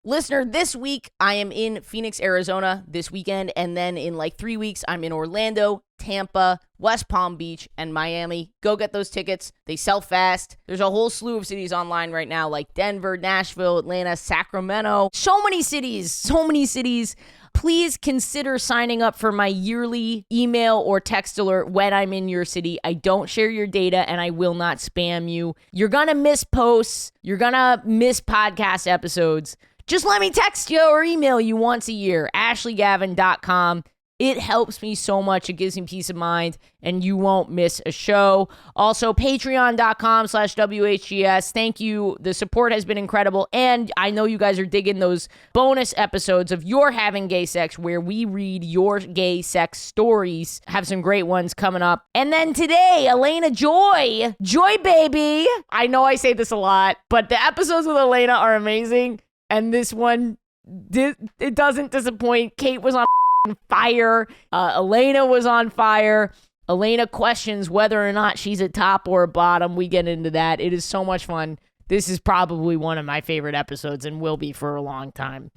Listener, this week I am in Phoenix, Arizona this weekend, and then in like 3 weeks I'm in Orlando, Tampa, West Palm Beach, and Miami. Go get those tickets. They sell fast. There's a whole slew of cities online right now like Denver, Nashville, Atlanta, Sacramento. So many cities. Please consider signing up for my yearly email or text alert when I'm in your city. I don't share your data and I will not spam you. You're going to miss posts. You're going to miss podcast episodes. Just let me text you or email you once a year. AshleyGavin.com. It helps me so much. It gives me peace of mind, and you won't miss a show. Also, patreon.com/WHGS. Thank you. The support has been incredible, and I know you guys are digging those bonus episodes of You're Having Gay Sex, where we read your gay sex stories. Have some great ones coming up. And then today, Alayna Joy. Joy, baby. I know I say this a lot, but the episodes with Alayna are amazing, and this one, it doesn't disappoint. Kate was on fire. Alayna was on fire. Alayna questions whether or not she's a top or a bottom. We get into that. It is so much fun. This is probably one of my favorite episodes and will be for a long time.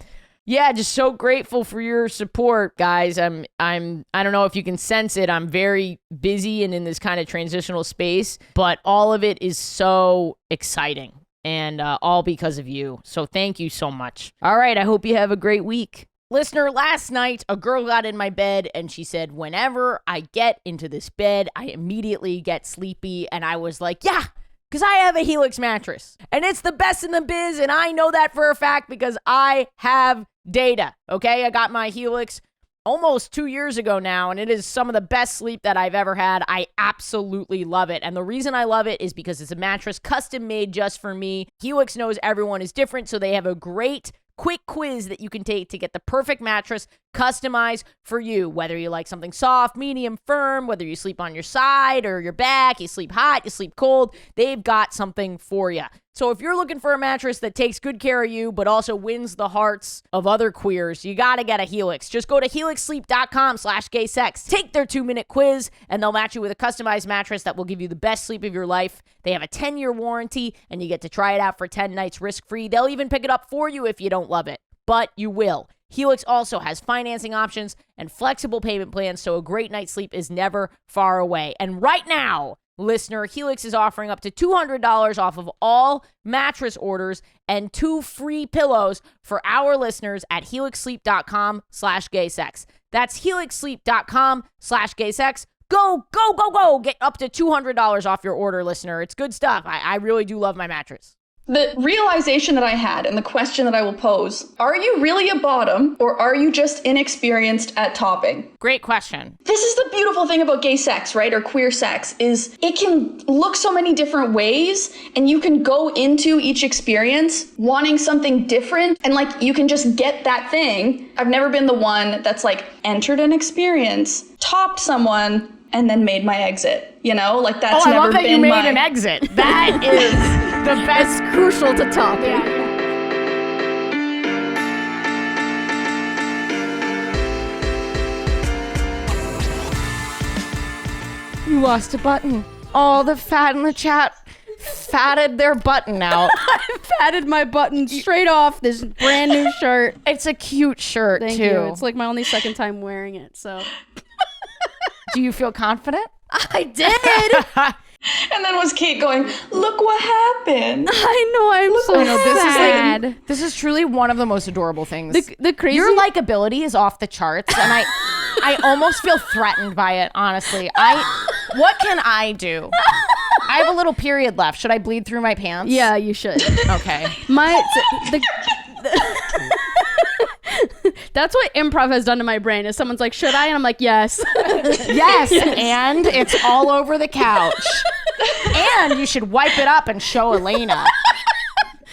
Yeah, just so grateful for your support, guys. I don't know if you can sense it. I'm very busy and in this kind of transitional space, but all of it is so exciting and all because of you. So thank you so much. All right, I hope you have a great week. Listener, last night, a girl got in my bed and she said, whenever I get into this bed, I immediately get sleepy. And I was like, yeah, because I have a Helix mattress and it's the best in the biz. And I know that for a fact because I have data. Okay, I got my Helix almost 2 years ago now, and it is some of the best sleep that I've ever had. I absolutely love it. And the reason I love it is because it's a mattress custom made just for me. Helix knows everyone is different, so they have a great quick quiz that you can take to get the perfect mattress customized for you, whether you like something soft, medium, firm, whether you sleep on your side or your back, you sleep hot, you sleep cold, they've got something for you. So if you're looking for a mattress that takes good care of you but also wins the hearts of other queers, you gotta get a Helix. Just go to helixsleep.com/gaysex. Take their 2-minute quiz and they'll match you with a customized mattress that will give you the best sleep of your life. They have a 10-year warranty and you get to try it out for 10 nights risk-free. They'll even pick it up for you if you don't love it, but you will. Helix also has financing options and flexible payment plans, so a great night's sleep is never far away. And right now, listener, Helix is offering up to $200 off of all mattress orders and 2 free pillows for our listeners at helixsleep.com/gaysex. That's helixsleep.com/gaysex. Go. Get up to $200 off your order, listener. It's good stuff. I really do love my mattress. The realization that I had and the question that I will pose, are you really a bottom or are you just inexperienced at topping? Great question. This is the beautiful thing about gay sex, right? Or queer sex is it can look so many different ways and you can go into each experience wanting something different and like you can just get that thing. I've never been the one that's like entered an experience, topped someone, and then made my exit, you know? Like that's never been my... I love that you made an exit. That is the best, crucial to top. Yeah. You lost a button. All the fat in the chat fatted their button out. I fatted my button straight off this brand new shirt. It's a cute shirt, Thank too. you. It's like my only second time wearing it, so... Do you feel confident? I did. And then was Kate going, look what happened. I know, I'm so sad. This is truly one of the most adorable things. The crazy... Your likability is off the charts, and I almost feel threatened by it, honestly. What can I do? I have a little period left. Should I bleed through my pants? Yeah, you should. Okay. That's what improv has done to my brain. Is someone's like, should I? And I'm like, yes. Yes. And it's all over the couch. And you should wipe it up and show Alayna.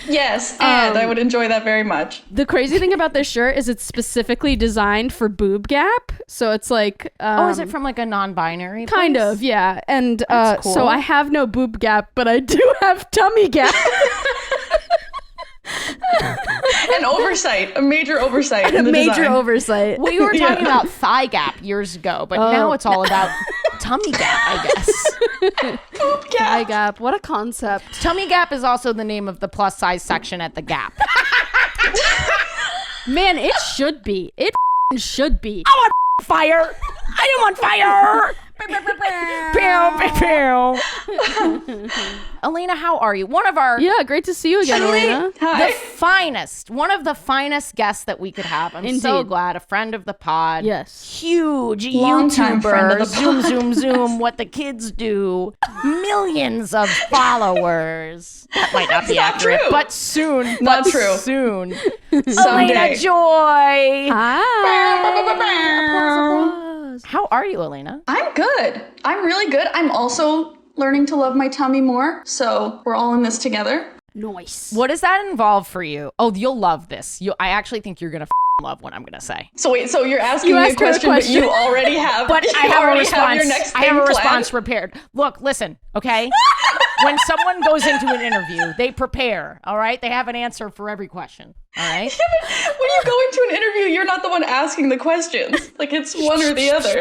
Yes, and I would enjoy that very much. The crazy thing about this shirt is it's specifically designed for boob gap. So it's like... is it from like a non-binary Kind place? of, yeah. And cool. So I have no boob gap, but I do have tummy gap. An oversight, a major oversight in the design. Oversight. We were talking about thigh gap years ago, but now it's all about tummy gap, I guess. Thigh gap. What a concept. Tummy gap is also the name of the plus size section at the Gap. Man, it should be. It should be. I'm on fire. I am on fire. Alayna, how are you? One of our Yeah, great to see you again, Alayna. Hi. one of the finest guests that we could have. I'm so Indeed. glad. A friend of the pod. Yes. Huge Longtime friend of YouTuber. the pod. Zoom. What the kids do. Millions of followers. That might not be accurate, true. but soon. Not but true. Soon. Someday. Alayna Joy. Hi. How are you, Alayna? I'm good. I'm really good. I'm also learning to love my tummy more, so we're all in this together. Nice. What does that involve for you? Oh, you'll love this. I actually think you're gonna love what I'm gonna say. So wait, so you're asking You me a asked her a question, but question. you already have. But you I have a already response. your next I have a thing response planned? prepared. Look, listen, okay? When someone goes into an interview, they prepare, all right? They have an answer for every question, all right? When you go into an interview, you're not the one asking the questions. Like, it's one or the other.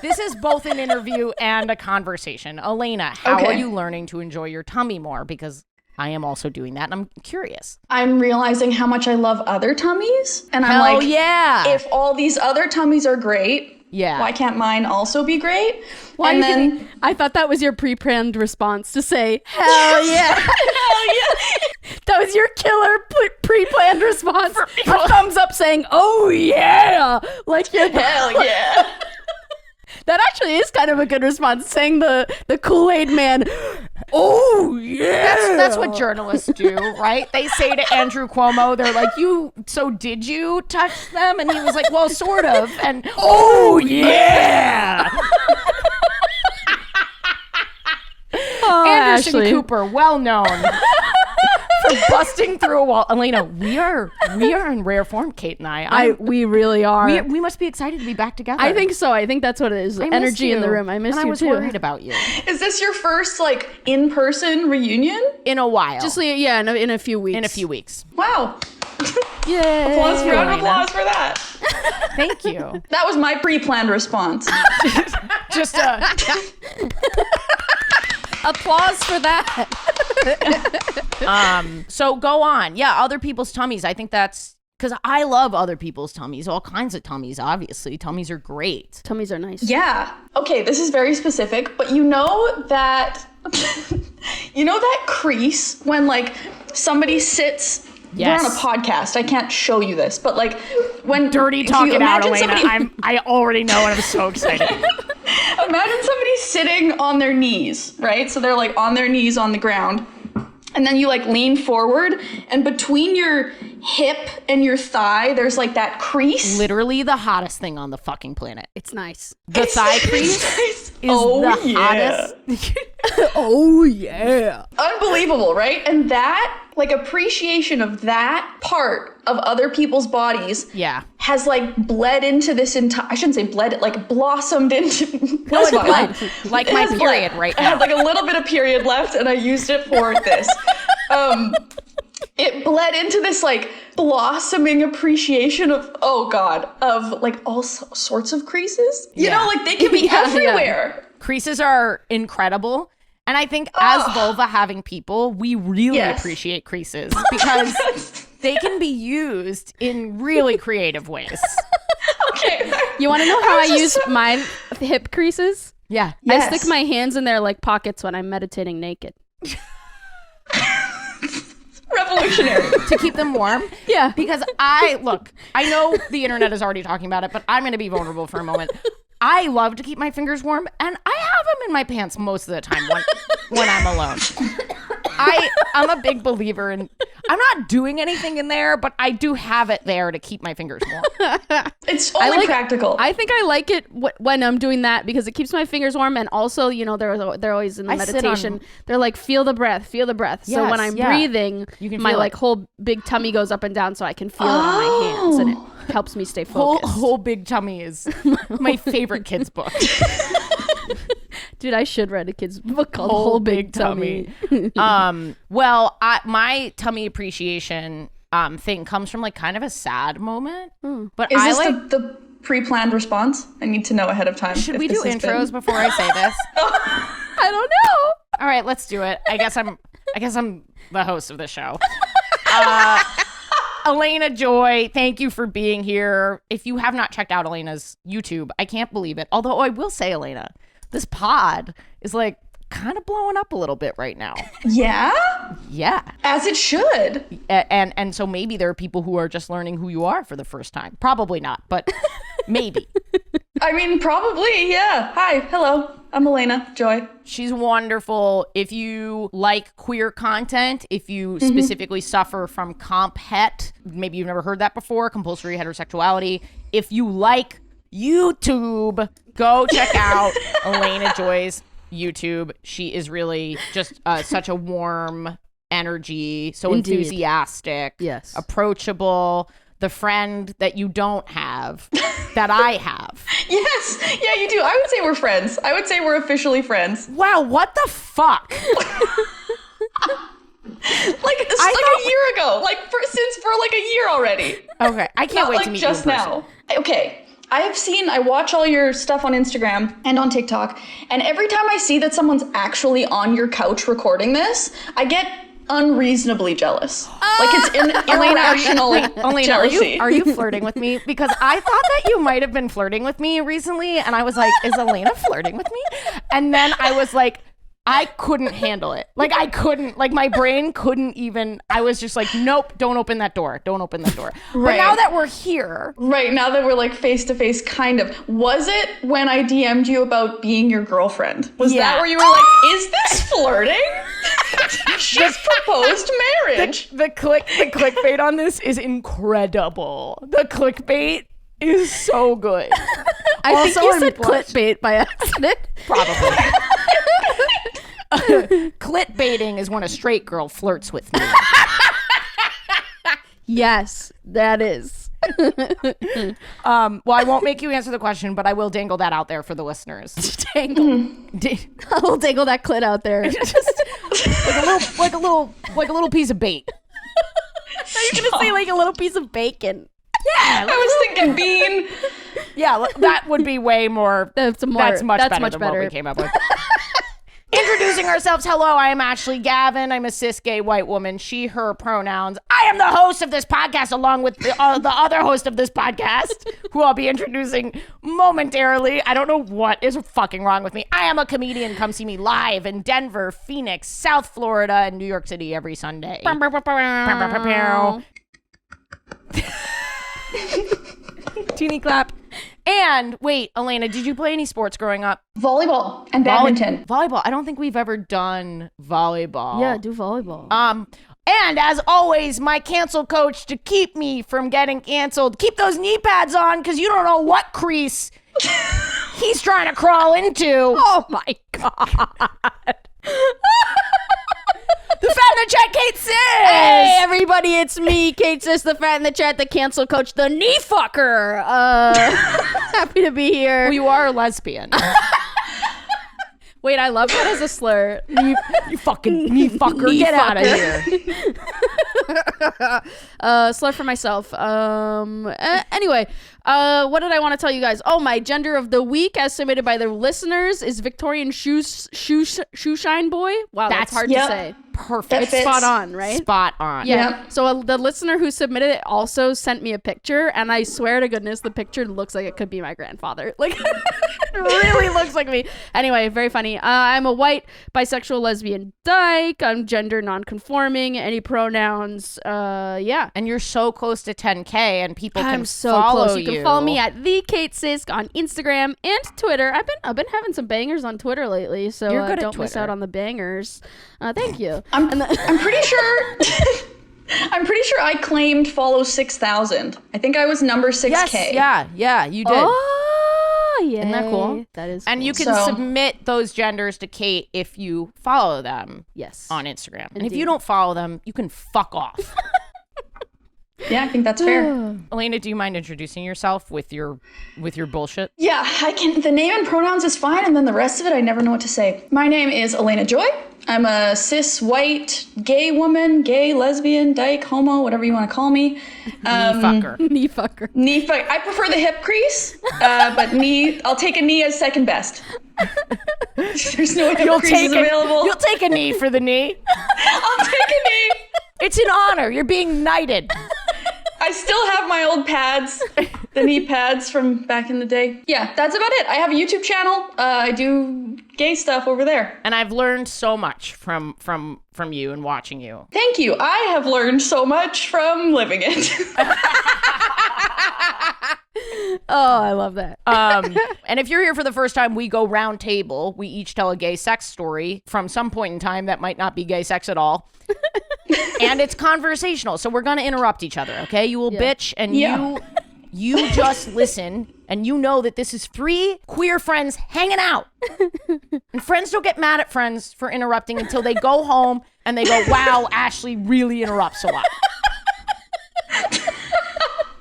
This is both an interview and a conversation. Alayna, how Okay. are you learning to enjoy your tummy more? Because I am also doing that, and I'm curious. I'm realizing how much I love other tummies. And I'm Hell like, yeah. if all these other tummies are great, Yeah. why can't mine also be great? Why and are you then, giving- I thought that was your pre-planned response to say, hell yeah. hell yeah. That was your killer pre-planned response. A thumbs up saying, oh yeah. Like you're the- Hell yeah. That actually is kind of a good response, saying the Kool-Aid man, oh yeah. That's what journalists do, right? They say to Andrew Cuomo, they're like, so did you touch them? And he was like, well, sort of. And, oh, yeah. Oh, Anderson Ashley. Cooper, well known for busting through a wall. Alayna, we are in rare form, Kate and I. We really are. We must be excited to be back together. I think so. I think that's what it is. I missed Energy in the you. room. I missed and you I was too. worried about you. Is this your first, like, in-person reunion? In a while. Just yeah, in a few weeks. in a few weeks. Wow. Yeah. Round Alayna. of applause for that. Thank you. That was my pre-planned response. Just Applause for that. So go on. Yeah, other people's tummies. I think that's because I love other people's tummies. All kinds of tummies, obviously. Tummies are great. Tummies are nice. Yeah. Okay, this is very specific, but you know that crease when like somebody sits. Yes. We're on a podcast. I can't show you this, but like when Dirty if you talk it out, imagine Alayna. somebody- I already know and I'm so excited. Imagine somebody sitting on their knees, right? So they're like on their knees on the ground. And then you like lean forward, and between your hip and your thigh, there's like that crease. Literally the hottest thing on the fucking planet. It's nice. The thigh crease is the hottest. Oh yeah. Unbelievable, right? And that, like, appreciation of that part of other people's bodies Yeah. has like bled into this entire, I shouldn't say bled, it like blossomed into, No, that's it fine. bled. Like my It has period bled. right I had now. like a little bit of period left and I used it for this. It bled into this like blossoming appreciation of, oh God, of like all sorts of creases. You Yeah. know, like they can be Yeah, everywhere. Creases are incredible. And I think as vulva having people, we really Yes. appreciate creases because they can be used in really creative ways. Okay. You want to know how I was use just- my hip creases? Yeah. Yes. I stick my hands in their like pockets when I'm meditating naked. Revolutionary. To keep them warm. Yeah. Because look, I know the internet is already talking about it, but I'm going to be vulnerable for a moment. I love to keep my fingers warm, and I have them in my pants most of the time when I'm alone. I'm a big believer in, I'm not doing anything in there, but I do have it there to keep my fingers warm. It's only practical. I think I like it when I'm doing that because it keeps my fingers warm, and also, you know, they're always in the I sit meditation. on- They're like, feel the breath, feel the breath. So Yes, when I'm yeah. breathing, You can my feel like it. whole big tummy goes up and down, so I can feel it on my hands, and it helps me stay focused. Whole Big Tummy is my favorite kid's book. Dude, I should write a kid's book called Whole Big Tummy. Well, my tummy appreciation thing comes from like kind of a sad moment. But Is I this like. the pre-planned response? I need to know ahead of time. Should if we do this has intros been- before I say this? I don't know. All right, let's do it. I guess I'm the host of the show. Alayna Joy, thank you for being here. If you have not checked out Alayna's YouTube, I can't believe it. Although I will say, Alayna, this pod is like kind of blowing up a little bit right now. Yeah? Yeah. As it should. And so maybe there are people who are just learning who you are for the first time. Probably not, but maybe. I mean, probably, yeah. Hi, hello. I'm Alayna Joy. She's wonderful. If you like queer content, if you specifically suffer from comp het, maybe you've never heard that before, compulsory heterosexuality. If you like YouTube, go check out Alayna Joy's YouTube. She is really just such a warm energy, so Indeed. Enthusiastic, Yes. approachable, the friend that you don't have that I have. Yes, yeah, you do. I would say we're friends. I would say we're officially friends. Wow, what the fuck? Like a year ago. Like for like a year already. Okay, I can't Not wait like to meet just you in person. now. Okay. I watch all your stuff on Instagram and on TikTok, and every time I see that someone's actually on your couch recording this, I get unreasonably jealous. Like it's irrational Alayna, jealousy. are you flirting with me? Because I thought that you might have been flirting with me recently, and I was like, is Alayna flirting with me? And then I was like, I couldn't handle it. Like I couldn't, like my brain couldn't even, I was just like, nope, don't open that door. Don't open that door. But Right. now that we're here. Right, now that we're like face to face, kind of. Was it when I DM'd you about being your girlfriend? Was Yeah. that where you were like, is this flirting? She's proposed marriage. The clickbait on this is incredible. The clickbait is so good. I think you I'm said blush- clickbait by accident. Probably. Clit baiting is when a straight girl flirts with me. Yes, that is. Well, I won't make you answer the question, but I will dangle that out there for the listeners. Dangle. I will dangle that clit out there. Just like a little piece of bait. You're gonna say like a little piece of bacon. Yeah, I was thinking bean. yeah, that would be way more. That's That's much better than what we came up with. Introducing ourselves. Hello, I am Ashley Gavin. I'm a cis gay white woman. She, her pronouns. I am the host of this podcast along with the other host of this podcast, who I'll be introducing momentarily. I don't know what is fucking wrong with me. I am a comedian. Come see me live in Denver, Phoenix, South Florida, and New York City every Sunday. Teeny clap. And wait, Alayna, did you play any sports growing up? Volleyball and badminton. Volleyball. I don't think we've ever done volleyball. Yeah, do volleyball. And as always, my cancel coach to keep me from getting canceled. Keep those knee pads on, because you don't know what crease he's trying to crawl into. Oh my god. The fat in the chat, Kate Sis. Hey everybody, it's me, Kate Sis, the fat in the chat, the cancel coach, the knee fucker. Happy to be here. Well, you are a lesbian. Wait, I love that as a slur. You fucking knee fucker. Knee Get out of fucker. here. Slur for myself. Anyway, what did I want to tell you guys? Oh, my gender of the week, as submitted by the listeners, is Victorian shoeshine boy. Wow, that's hard Yep. to say. Perfect. That It's fits. spot on, right? Spot on. Yeah. Yep. So the listener who submitted it also sent me a picture, and I swear to goodness, the picture looks like it could be my grandfather. Like, it really looks like me. Anyway, very funny. I'm a white bisexual lesbian dyke. I'm gender non-conforming. Any pronouns? Yeah. And you're so close to 10K, and people can I'm so follow close. You can follow me at the Kate Sisk on Instagram and Twitter. I've been having some bangers on Twitter lately, so You're good at don't miss Twitter. out on the bangers. Thank you. I'm pretty sure. I'm pretty sure I claimed follow 6,000. I think I was number 6K. Yes, yeah, you did. Oh, yeah. Isn't that cool? That is And cool. you can So- submit those genders to Kate if you follow them Yes. on Instagram. And if Indeed. you don't follow them, you can fuck off. Yeah, I think that's fair. Alayna, do you mind introducing yourself with your bullshit? Yeah, I can. The name and pronouns is fine, and then the rest of it, I never know what to say. My name is Alayna Joy. I'm a cis, white, gay woman, gay, lesbian, dyke, homo, whatever you want to call me. Fucker. Knee fucker. Knee fuck. I prefer the hip crease, but knee. I'll take a knee as second best. There's no hip creases available. You'll take a knee for the knee. I'll take a knee. It's an honor. You're being knighted. I still have my old pads, the knee pads from back in the day. Yeah, that's about it. I have a YouTube channel. I do gay stuff over there. And I've learned so much from you and watching you. Thank you. I have learned so much from living it. Oh, I love that. And if you're here for the first time, we go round table. We each tell a gay sex story from some point in time that might not be gay sex at all. And it's conversational. So we're going to interrupt each other, okay? You will bitch and you just listen, and you know that this is 3 queer friends hanging out. And friends don't get mad at friends for interrupting until they go home and they go, wow, Ashley really interrupts a lot.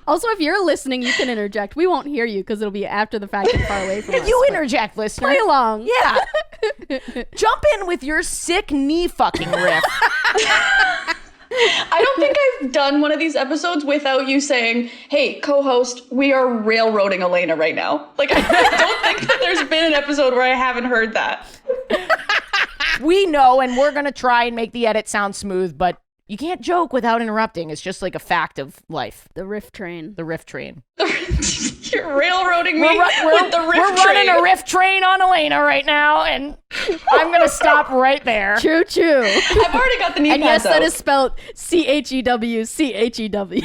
Also, if you're listening, you can interject. We won't hear you because it'll be after the fact and far away from us. You interject, listener. Play along. Yeah. Jump in with your sick knee fucking riff. I don't think I've done one of these episodes without you saying, hey, co-host, we are railroading Alayna right now. Like, I don't think that there's been an episode where I haven't heard that. We know, and we're going to try and make the edit sound smooth, but you can't joke without interrupting. It's just like a fact of life. The riff train. The riff train. You're railroading me with the riff train. We're running a riff train on Alayna right now, and I'm going to stop right there. Choo choo. I've already got the knee And pads yes, that out. is spelled CHEW, CHEW.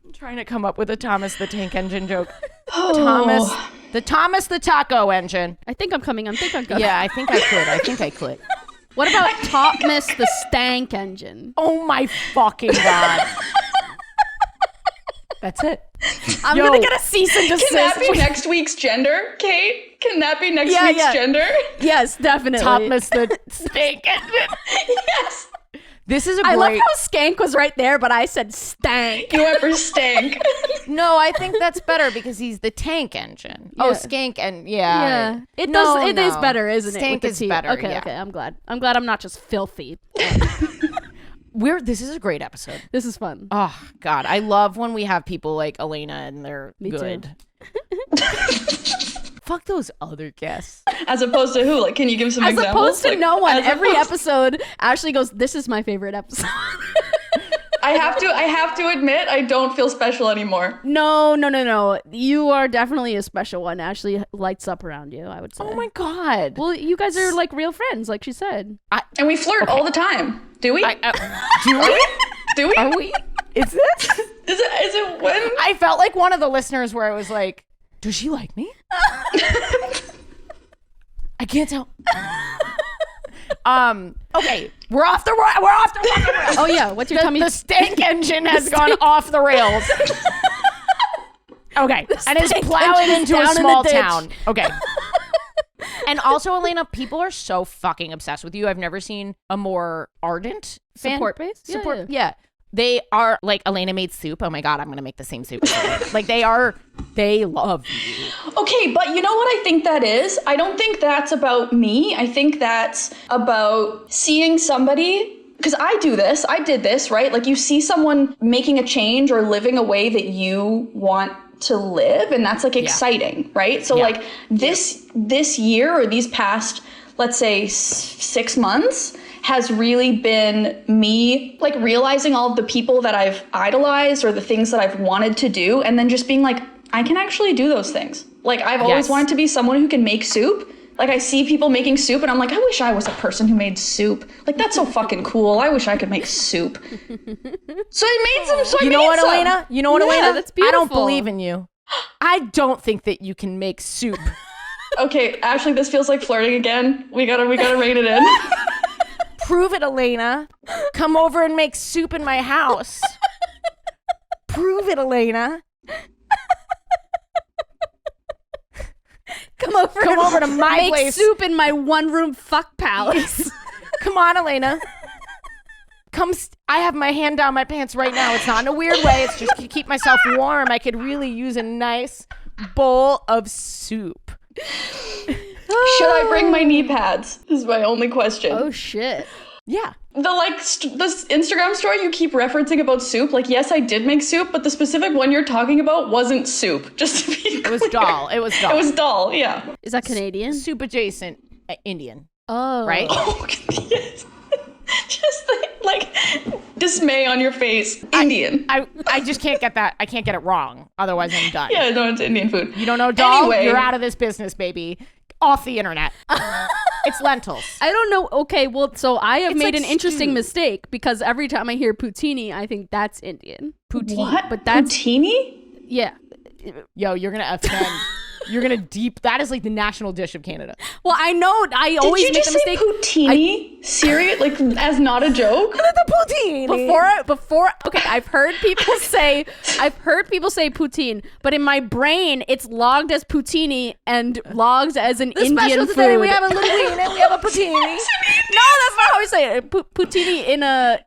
I'm trying to come up with a Thomas the Tank Engine joke. Oh. Thomas the Taco Engine. I think I'm coming. Yeah, I think I could. What about Thomas the Stank Engine? Oh my fucking God. That's it. I'm going to get a cease and desist. Can that be next week's gender, Kate? Can that be next week's gender? Yes, definitely. Thomas the Stank Engine. Yes. This is a great... I love how skank was right there, but I said stank. You went for stank. No, I think that's better because he's the tank engine. Yeah. Oh, skank and Yeah. It is better, isn't it? Stank with is the T? better, Okay, yeah. okay. I'm glad I'm not just filthy. This is a great episode. This is fun. Oh, God. I love when we have people like Alayna and they're Me good. Fuck those other guests. As opposed to who? Like, can you give some As examples? opposed to Like, no one. as Every opposed- episode, Ashley goes, "This is my favorite episode." I have to admit, I don't feel special anymore. No. You are definitely a special one. Ashley lights up around you, I would say. Oh my God. Well, you guys are like real friends, like she said. And we flirt all the time. Do we? Do we? Do we? Are we? Is this? Is it when? I felt like one of the listeners where I was like, does she like me? I can't tell. Okay, we're off the rails. Oh yeah, what's your tummy? The stank engine has gone off the rails. Okay, and is plowing engine is into a down in the small ditch. town. Okay. And also, Alayna, people are so fucking obsessed with you. I've never seen a more ardent fan. Support base? Yeah, Support, yeah. yeah. They are like, Alayna made soup. Oh my God, I'm gonna make the same soup. Like they love you. Okay, but you know what I think that is? I don't think that's about me. I think that's about seeing somebody, because I did this, right? Like you see someone making a change or living a way that you want to live, and that's like exciting, right? So like this year or these past, let's say 6 months, has really been me like realizing all of the people that I've idolized or the things that I've wanted to do, and then just being like, I can actually do those things. Like I've always wanted to be someone who can make soup. Like I see people making soup and I'm like, I wish I was a person who made soup. Like that's so fucking cool. I wish I could make soup. So I made some. So I You made know what, some. Alayna? You know what, Yeah, Alayna? that's I don't beautiful. believe in you. I don't think that you can make soup. Okay, Ashley, this feels like flirting again. We gotta rein it in. Prove it, Alayna. Come over and make soup in my house. Prove it, Alayna. Come over to my make place. soup in my one-room fuck palace. Come on, Alayna. I have my hand down my pants right now. It's not in a weird way. It's just to keep myself warm. I could really use a nice bowl of soup. Should I bring my knee pads? This is my only question. Oh shit. Yeah. The this Instagram story you keep referencing about soup, like yes, I did make soup, but the specific one you're talking about wasn't soup. Just to be clear. It was dal. It was dal. It was dal, yeah. Is that Canadian? Soup adjacent Indian. Oh. Right? Oh, yes. dismay on your face. Indian. I just can't get that. I can't get it wrong. Otherwise, I'm done. Yeah, no, it's Indian food. You don't know dal? Anyway. You're out of this business, baby. Off the internet. It's lentils. I don't know. Okay, well, so I have It's made like an interesting stew. mistake because every time I hear poutine, I think that's Indian. Poutine. What? But that's Poutine? yeah. Yo, you're gonna offend. You're gonna deep. That is like the national dish of Canada. Well, I know. I always Did you make just the say mistake. poutine? Serious? Like, as not a joke? The poutine. Before okay, I've heard people say poutine, but in my brain it's logged as poutine and logged as an Indian food. We have a linguine and we have a poutine. No, that's not how we say it. Poutine in an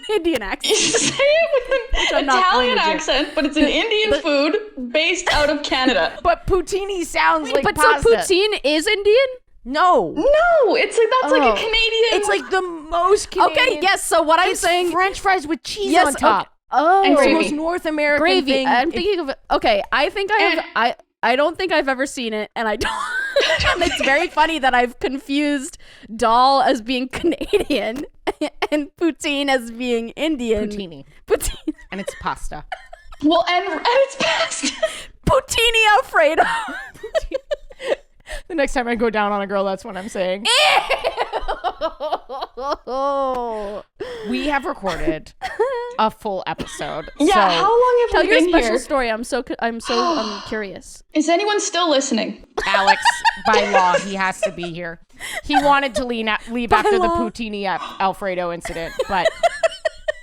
Indian accent. You say it with I'm an not going Italian to do. accent, but it's an Indian food based out of Canada. But poutine sounds like But pasta. so poutine is Indian? No. No, it's like that's like Oh. a Canadian. It's like the most Canadian. Okay, yes. So what I'm It's saying, French fries with cheese yes, on top. okay. Oh, And It's the gravy. most North American gravy. thing. I'm thinking of it. Okay, I think I have. And- I don't think I've ever seen it, and I don't. And it's very funny that I've confused dal as being Canadian and poutine as being Indian. Poutine. Poutine. And it's pasta. well, and it's pasta. Poutine Alfredo. The next time I go down on a girl, that's what I'm saying. We have recorded a full episode. Yeah, so how long have Tell we your been special here? story. I'm so curious. Is anyone still listening? Alex, by law, he has to be here. He wanted to leave after the law. poutine Alfredo incident, but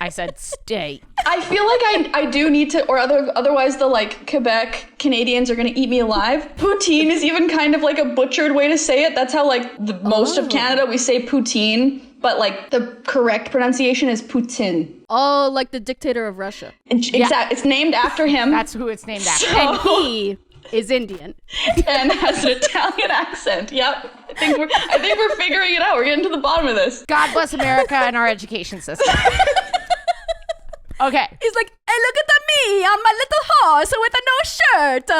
I said stay. I feel like I do need to, or otherwise the like Quebec Canadians are gonna eat me alive. Poutine is even kind of like a butchered way to say it. That's how like the most of Canada we say poutine, but like the correct pronunciation is Putin. Oh, like the dictator of Russia. Exactly, it's named after him. That's who it's named after. And he is Indian. and has an Italian accent. Yep, I think we're figuring it out. We're getting to the bottom of this. God bless America and our education system. Okay. He's like, hey, look at me on my little horse with a no shirt.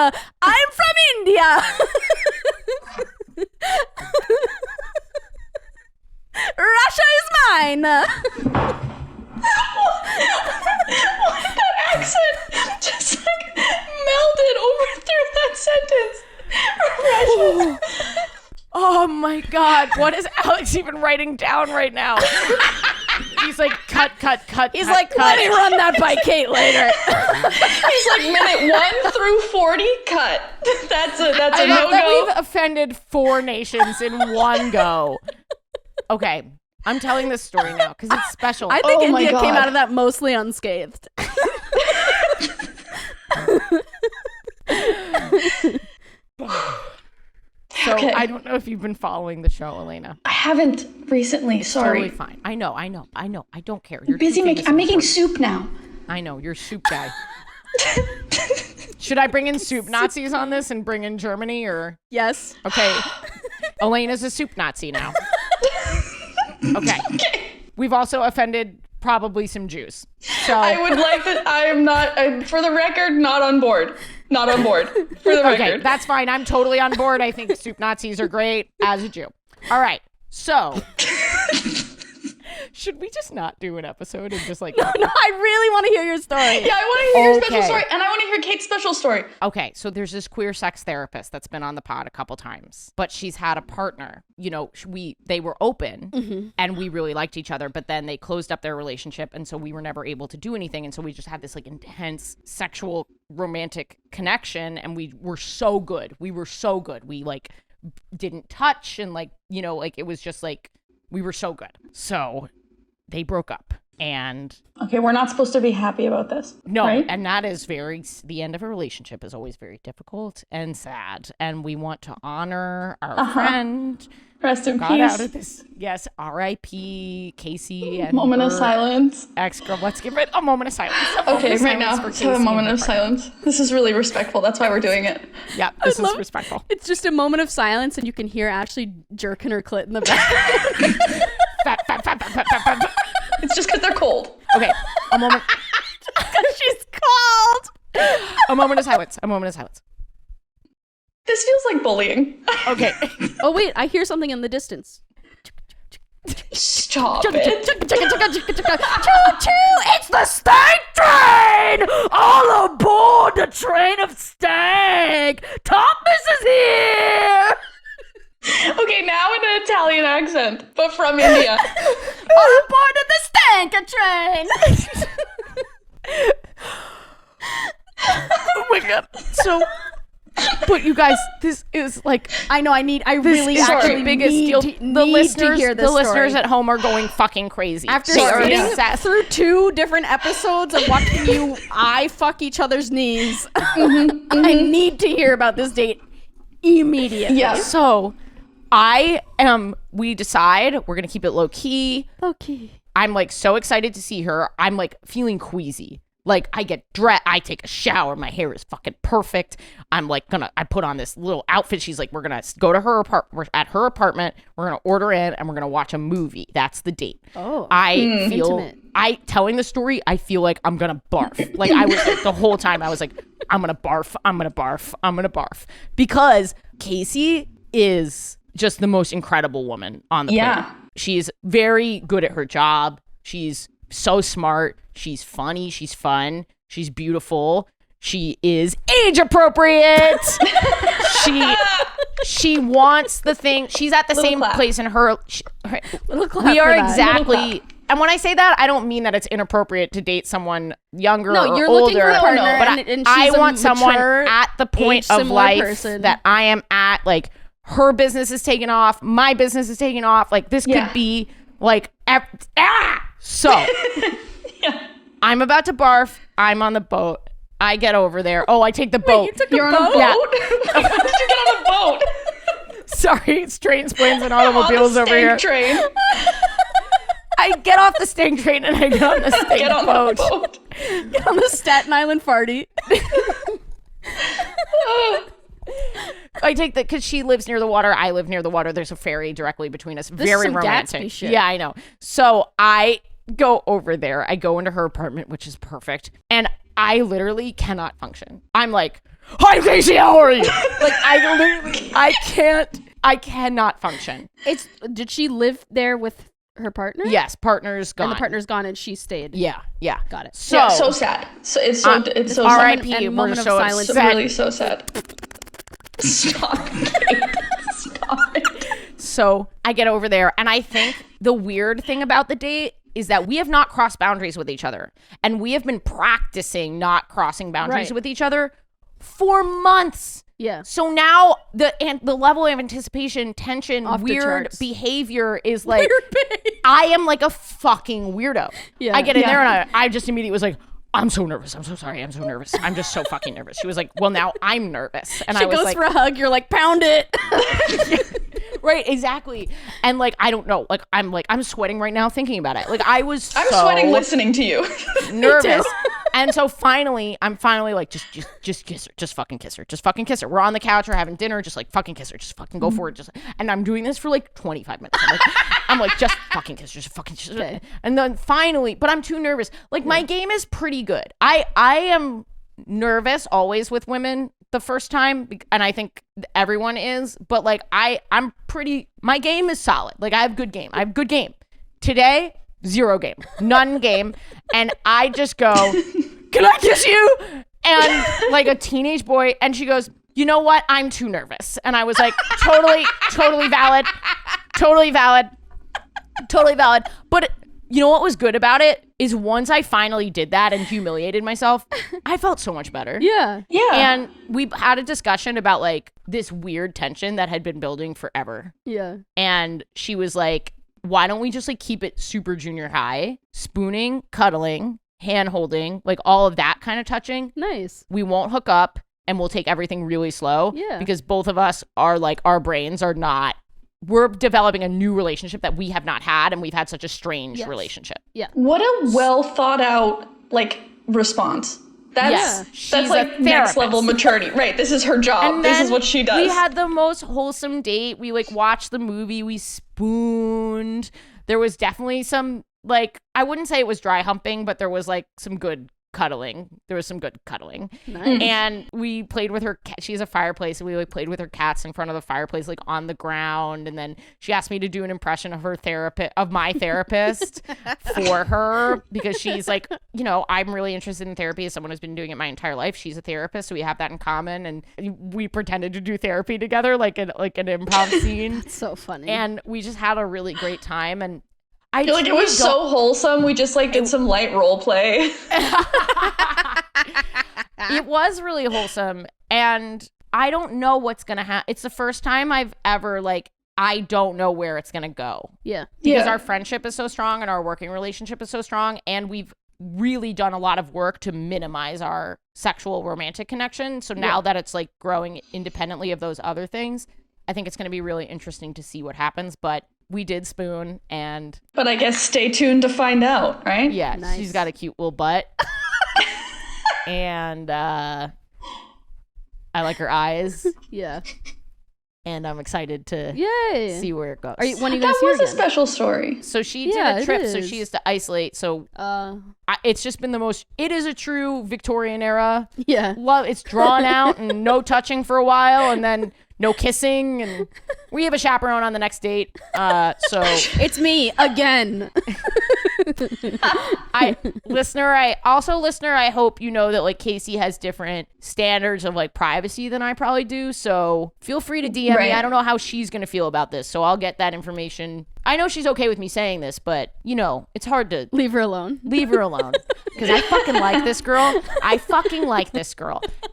I'm from India. Russia is mine. That accent just like melded over through that sentence. Oh my God. What is Alex even writing down right now? He's like, cut. He's like, let me run that by Kate later. He's like minute 1 through 40 cut. That's a I love that no-go. we've offended 4 nations in one go. Okay. I'm telling this story now because it's special. I think Oh my India came God. out of that mostly unscathed. So Okay. I don't know if you've been following the show, Alayna. I haven't recently. Sorry. Totally fine. I know. I don't care. You're Busy too famous I'm and making important. soup now. I know. You're a soup guy. Should I bring in soup Nazis on this and bring in Germany or? Yes. Okay. Elena's a soup Nazi now. Okay. We've also offended probably some Jews. So I would like that. I am not, for the record, not on board. Not on board. For the okay, record. that's fine. I'm totally on board. I think soup Nazis are great as a Jew. All right. So should we just not do an episode and just like No, I really want to hear your story. Yeah, I want to hear your special Okay. story, and I want to hear Kate's special story. Okay, so there's this queer sex therapist that's been on the pod a couple times, but she's had a partner. You know, they were open and we really liked each other, but then they closed up their relationship, and so we were never able to do anything, and so we just had this like intense sexual romantic connection, and we were so good. We were so good. We like didn't touch, and like, you know, like it was just like we were so good. So they broke up, and Okay, we're not supposed to be happy about this. no, right? and that is the end of a relationship is always very difficult and sad. And we want to honor our friend. Rest in Got out peace. of this. Yes, R.I.P. Casey and Moment of her silence. ex-girl. Let's give it a moment of silence. Okay, right now, for let's have a Casey moment and of her partner. silence. This is really respectful. That's why we're doing it. Yeah, this is love- respectful. It's just a moment of silence, and you can hear Ashley jerking her clit in the back. Fat. It's just because they're cold. Okay, a moment. She's cold. A moment of silence. A moment of silence. This feels like bullying. Okay. Oh wait, I hear something in the distance. Stop it. Choo-choo, it's the stank train! All aboard the train of stank! Thomas is here! Okay, now in an Italian accent, but from India. All aboard the stank train. Oh my god. So, but you guys, this is like, I know. I really is actually our biggest need deal. to, The need listeners, to hear this the listeners story. at home are going fucking crazy. After They are sitting obsessed. through 2 different episodes of watching you eye fuck each other's knees, I need to hear about this date immediately. Yeah. So, we decide we're gonna keep it low key. Okay. I'm like so excited to see her. I'm like feeling queasy. Like I get dressed, I take a shower, my hair is fucking perfect. I'm like I put on this little outfit. She's like, we're gonna go to her apartment. We're at her apartment. We're gonna order in and we're gonna watch a movie. That's the date. Oh, I feel, intimate. telling the story, I feel like I'm gonna barf. Like I was like, the whole time I was like, I'm gonna barf, I'm gonna barf, I'm gonna barf. Because Casey is just the most incredible woman on the planet. She's very good at her job. She's so smart. She's funny. She's fun. She's beautiful. She is age appropriate. she wants the thing. She's at the same place in her. We are exactly. And when I say that, I don't mean that it's inappropriate to date someone younger or you're older. looking for a partner, but and I she's a want someone mature, at the point of age-similar life person. that I am at. Like her business is taking off, my business is taking off. Like this could be like so. I'm about to barf. I'm on the boat. I get over there. Oh, I take the boat. You took You're a on a boat? boat? Yeah. When did you get on a boat? Sorry, it's trains, planes, and I'm on the automobiles over here. stank train. I get off the stank train and I get on the stank Get on boat. the boat. Get on the Staten Island farty. I take because she lives near the water. I live near the water. There's a ferry directly between us. is Very some romantic. Gatsby shit. Yeah, I know. So I go over there. I go into her apartment, which is perfect. And I literally cannot function. I'm like, hi, Casey, how are you? Like, I cannot function. Did she live there with her partner? Yes, partner's gone. And the partner's gone and she stayed. Yeah. Got it. So, Yeah, so sad. So it's so sad. R.I.P. And We're moment of so silence. It's upset. really so sad. Stop. Stop it. So I get over there, and I think the weird thing about the date is that we have not crossed boundaries with each other, and we have been practicing not crossing boundaries with each other for months. Yeah. So now the level of anticipation, tension, Off the weird charts. behavior is like, Weird behavior. I am like a fucking weirdo. Yeah. I get in Yeah. there and I just immediately was like, I'm so nervous. I'm so sorry. I'm so nervous. I'm just so fucking nervous. She was like, well, now I'm nervous. And She I was goes like, for a hug. You're like, pound it. right, exactly. And like, I don't know. Like, I'm sweating right now thinking about it. Like, I'm I'm sweating listening to you. nervous. And so I'm finally like, just kiss her. Just fucking kiss her. Just fucking kiss her. We're on the couch. We're having dinner. Just like fucking kiss her. Just fucking go for it. And I'm doing this for like 25 minutes. I'm like, just fucking kiss her. Just fucking kiss her. Okay. And then finally, but I'm too nervous. Like my game is pretty good. I am nervous always with women the first time, and I think everyone is. But like my game is solid. Like I have good game. Today, zero game, none game. And I just go, can I kiss you? And like a teenage boy, and she goes, you know what? I'm too nervous. And I was like, totally valid. But you know what was good about it is once I finally did that and humiliated myself, I felt so much better. Yeah. Yeah. And we had a discussion about like this weird tension that had been building forever. Yeah. And she was like, why don't we just like keep it super junior high, spooning, cuddling, hand holding, like all of that kind of touching. Nice. We won't hook up and we'll take everything really slow. Yeah. Because both of us are like, our brains are not, we're developing a new relationship that we have not had, and we've had such a strange relationship. Yeah. What a well thought out like response. Yes. That's She's like a next therapist. level maturity. Right. This is her job. And This is then what she does. We had the most wholesome date. We like watched the movie. We spooned. There was definitely some like, I wouldn't say it was dry humping, but there was like some good cuddling. There was some good cuddling. Nice. And we played with her cat. She has a fireplace, and we like played with her cats in front of the fireplace, like on the ground. And then she asked me to do an impression of my therapist for her, because she's like, you know, I'm really interested in therapy as someone who's been doing it my entire life. She's a therapist, so we have that in common. And we pretended to do therapy together, like an improv scene. That's so funny. And we just had a really great time. And it was so wholesome. We just like did some light role play. It was really wholesome, and I don't know what's gonna happen. It's the first time I've ever I don't know where it's gonna go. Yeah. Because our friendship is so strong and our working relationship is so strong, and we've really done a lot of work to minimize our sexual romantic connection. So now that it's like growing independently of those other things, I think it's gonna be really interesting to see what happens. But we did spoon, and but I guess stay tuned to find out, right? yeah, Nice. she's got a cute little butt. And I like her eyes, Yeah. and I'm excited to Yay. see where it goes. When are you guys That was here a special story. So she Yeah, did a it trip, so is. she has to isolate. So again? it's just been it is a true Victorian era Yeah. love. It's drawn out and no touching for a while, and then no kissing, and we have a chaperone on the next date. So It's me again. listener, I hope you know that like Casey has different standards of like privacy than I probably do. So feel free to DM me. Right. I don't know how she's gonna feel about this, so I'll get that information. I know she's okay with me saying this, but you know, it's hard to Leave her alone. leave her alone, because I fucking like this girl.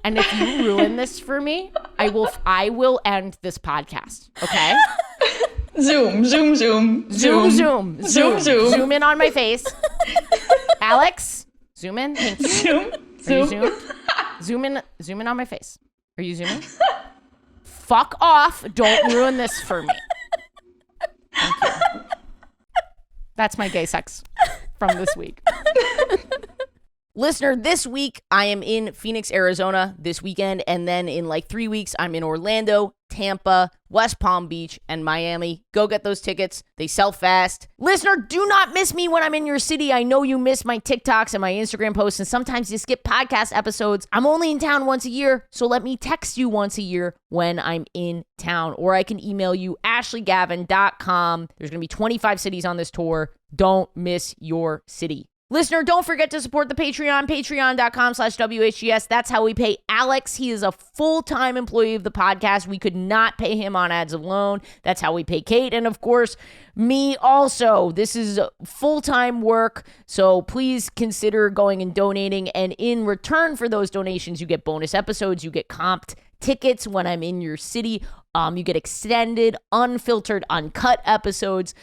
And if you ruin this for me, I will end this podcast. Okay? Zoom. Zoom in on my face. Alex, zoom in. Thank you. Zoom. Are you zoomed? Zoom in on my face. Are you zooming? Fuck off. Don't ruin this for me. Thank you. That's my gay sex from this week. Listener, this week I am in Phoenix, Arizona this weekend, and then in like 3 weeks I'm in Orlando, Tampa, West Palm Beach, and Miami. Go get those tickets. They sell fast. Listener, do not miss me when I'm in your city. I know you miss my TikToks and my Instagram posts, and sometimes you skip podcast episodes. I'm only in town once a year, so let me text you once a year when I'm in town, or I can email you ashleygavin.com. There's going to be 25 cities on this tour. Don't miss your city. Listener, don't forget to support the Patreon, patreon.com/WHGS. That's how we pay Alex. He is a full-time employee of the podcast. We could not pay him on ads alone. That's how we pay Kate. And of course, me also. This is full-time work, so please consider going and donating. And in return for those donations, you get bonus episodes, you get comped tickets when I'm in your city. You get extended, unfiltered, uncut episodes,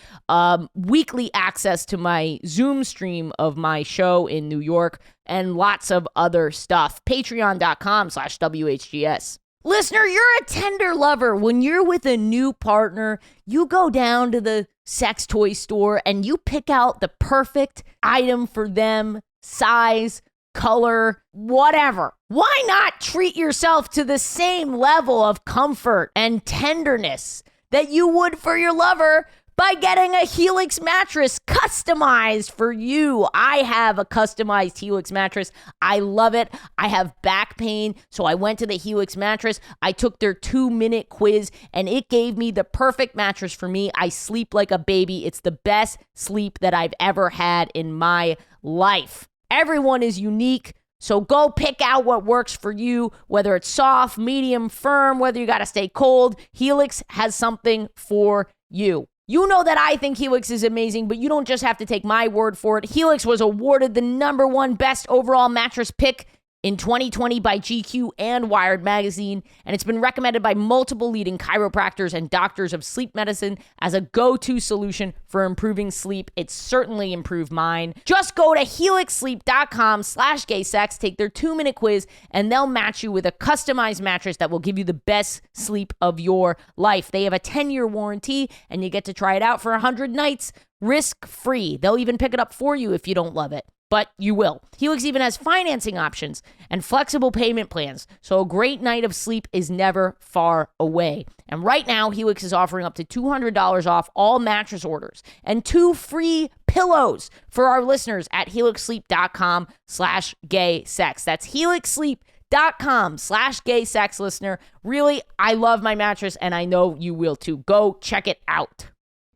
weekly access to my Zoom stream of my show in New York, and lots of other stuff. Patreon.com/WHGS. Listener, you're a tender lover. When you're with a new partner, you go down to the sex toy store and you pick out the perfect item for them, size, color, whatever. Why not treat yourself to the same level of comfort and tenderness that you would for your lover by getting a Helix mattress customized for you? I have a customized Helix mattress. I love it. I have back pain, so I went to the Helix mattress. I took their 2-minute quiz, and it gave me the perfect mattress for me. I sleep like a baby. It's the best sleep that I've ever had in my life. Everyone is unique, so go pick out what works for you, whether it's soft, medium, firm, whether you got to stay cold. Helix has something for you. You know that I think Helix is amazing, but you don't just have to take my word for it. Helix was awarded the #1 best overall mattress pick in 2020 by GQ and Wired Magazine, and it's been recommended by multiple leading chiropractors and doctors of sleep medicine as a go-to solution for improving sleep. It's certainly improved mine. Just go to helixsleep.com/gaysex, take their 2-minute quiz, and they'll match you with a customized mattress that will give you the best sleep of your life. They have a 10-year warranty, and you get to try it out for 100 nights risk-free. They'll even pick it up for you if you don't love it. but you will. Helix even has financing options and flexible payment plans, so a great night of sleep is never far away. And right now, Helix is offering up to $200 off all mattress orders and 2 free pillows for our listeners at helixsleep.com/gaysex. That's helixsleep.com/gaysex, listener. Really, I love my mattress, and I know you will too. Go check it out.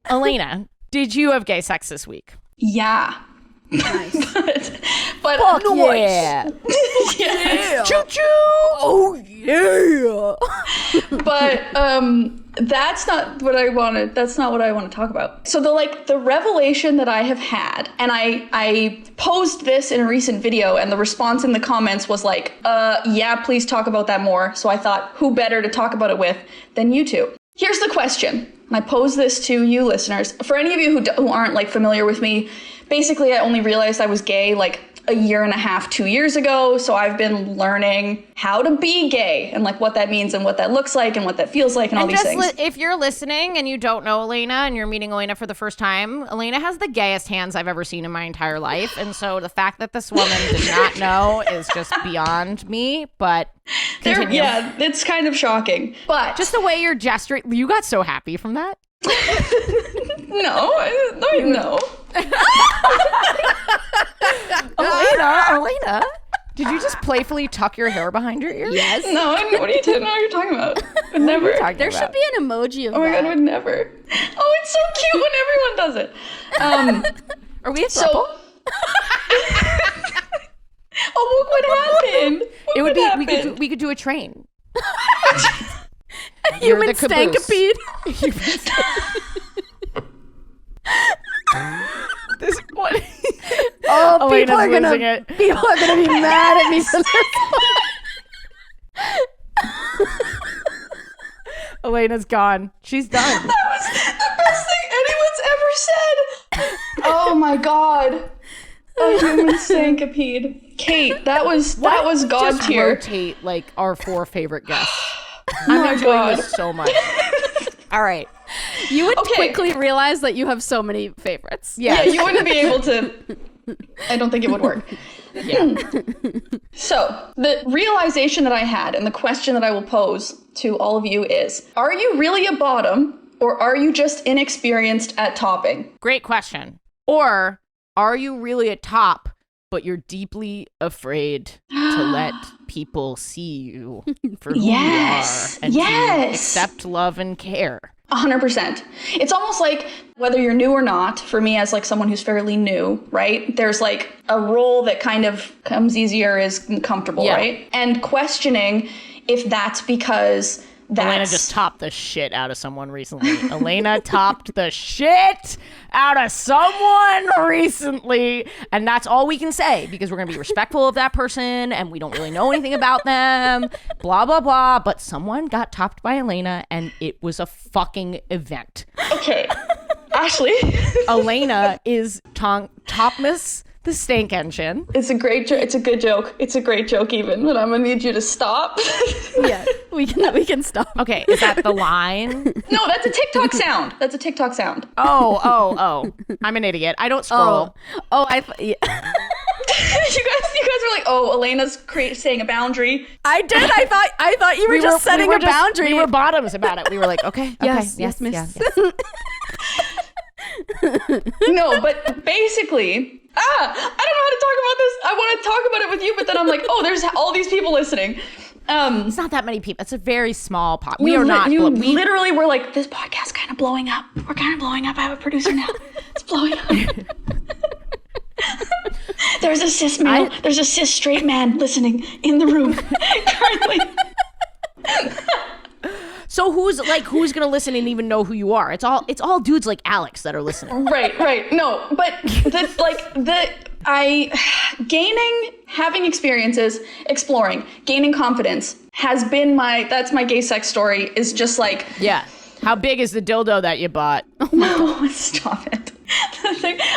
Alayna, did you have gay sex this week? Yeah. Nice. but Fuck noise. yeah. Choo-choo. Oh, yeah. But that's not what I wanted. That's not what I want to talk about. So the revelation that I have had, and I posed this in a recent video, and the response in the comments was like, yeah, please talk about that more. So I thought, who better to talk about it with than you two? Here's the question. And I pose this to you listeners. For any of you who aren't familiar with me, basically I only realized I was gay a year and a half, 2 years ago. So I've been learning how to be gay and what that means and what that looks like and what that feels like and all these things. If you're listening and you don't know Alayna and you're meeting Alayna for the first time, Alayna has the gayest hands I've ever seen in my entire life. And so the fact that this woman did not know is just beyond me, but continue. Yeah, it's kind of shocking. But just the way you're gesturing, you got so happy from that? No. Alayna, did you just playfully tuck your hair behind your ears? Yes. No, what are you talking about? Would never. There should be an emoji of Oh my that. god, would never. Oh, it's so cute when everyone does it. Are we a throuple? Oh, what would happen? It would be we could do a train. Human the caboose. stankipede. This what? Oh, Alayna's people are losing gonna it. be mad at me for this. Alayna's gone. She's done. That was the best thing anyone's ever said. Oh my god. A human stankipede. Kate, that was god Just tier. rotate our 4 favorite guests. my I'm enjoying God. this so much. All right. You would Okay. quickly realize that you have so many favorites. Yeah, you wouldn't be able to. I don't think it would work. Yeah. So, the realization that I had and the question that I will pose to all of you is, are you really a bottom or are you just inexperienced at topping? Great question. Or are you really a top, but you're deeply afraid to let people see you for who Yes. you are and Yes. to accept love and care? 100%. It's almost like whether you're new or not, for me as someone who's fairly new, right? There's a role that kind of comes easier, is comfortable, Yeah. right? And questioning if that's because Alayna just topped the shit out of someone recently. Alayna topped the shit out of someone recently. And that's all we can say because we're going to be respectful of that person and we don't really know anything about them. Blah, blah, blah. But someone got topped by Alayna and it was a fucking event. Okay. Ashley. Alayna is Topmas the Stank Engine. It's a great joke. It's a good joke. It's a great joke even, but I'm going to need you to stop. Yeah, we can stop. Okay, is that the line? No, that's a TikTok sound. That's a TikTok sound. Oh. I'm an idiot. I don't scroll. You guys were like, oh, Alayna's saying a boundary. I did. I thought you were just setting a boundary. We were bottoms about it. We were like, okay, yes, yes, miss. yes. No, but basically, I don't know how to talk about this. I want to talk about it with you, but then I'm like, oh, there's all these people listening. It's not that many people. It's a very small pop. We You are not. You we literally were like, this podcast's kind of blowing up. We're kind of blowing up. I have a producer now. It's blowing up. There's a cis male. There's a cis straight man listening in the room currently. So who's gonna listen and even know who you are? It's all dudes like Alex that are listening. Right. No, but having experiences, exploring, gaining confidence has been that's my gay sex story, is just Yeah. How big is the dildo that you bought? no, stop it.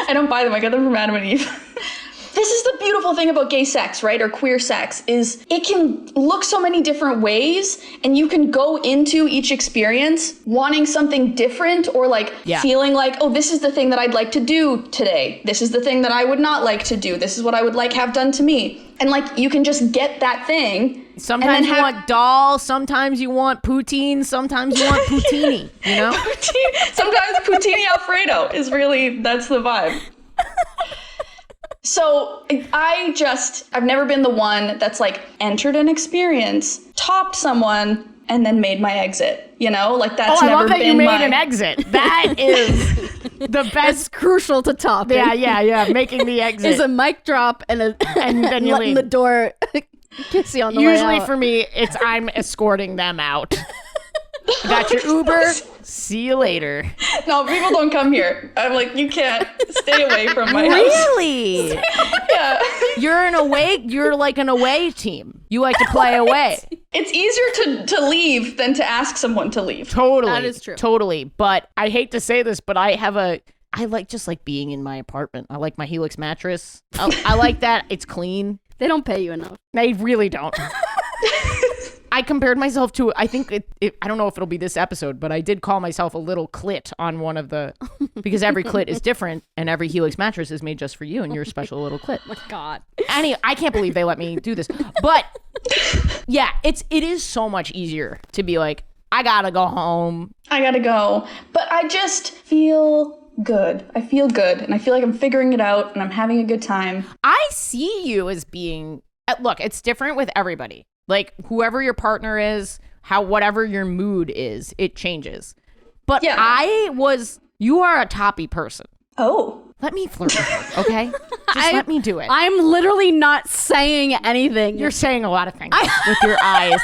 I don't buy them. I got them from Adam and Eve. this is the beautiful thing about gay sex, right? Or queer sex is it can look so many different ways, and you can go into each experience wanting something different, or like feeling like, oh, this is the thing that I'd like to do today. This is the thing that I would not like to do. This is what I would like have done to me. And like, you can just get that thing. Sometimes you want doll, sometimes you want poutine, sometimes you want poutini, you know? Sometimes poutini Alfredo is really, that's the vibe. So I've never been the one that's like entered an experience, topped someone, and then made my exit. You know, like that's never been my... I love that you made an exit. That is the best. It's crucial to topping. Yeah. Making the exit is a mic drop and then you letting the door kiss you on the way out. Usually for me, it's I'm escorting them out. Got your Uber. See you later. No, people don't come here. I'm like, you can't stay away from my house. Really? Yeah. You're like an away team. You like to play away. It's easier to leave than to ask someone to leave. Totally. That is true. Totally. But I hate to say this, but I like being in my apartment. I like my Helix mattress. I like that. It's clean. They don't pay you enough. They really don't. I compared myself to, I think I don't know if it'll be this episode, but I did call myself a little clit on one of the, because every clit is different and every Helix mattress is made just for you and you're a special little clit. Oh my God. I can't believe they let me do this. But yeah, it is so much easier to be like, I gotta go home. I gotta go. But I just feel good. I feel good. And I feel like I'm figuring it out and I'm having a good time. I see you as being, look, it's different with everybody. Like, whoever your partner is, whatever your mood is, it changes. But yeah. You are a toppy person. Oh. Let me flirt with her, okay? Just let me do it. I'm literally not saying anything. You're saying a lot of things with your eyes.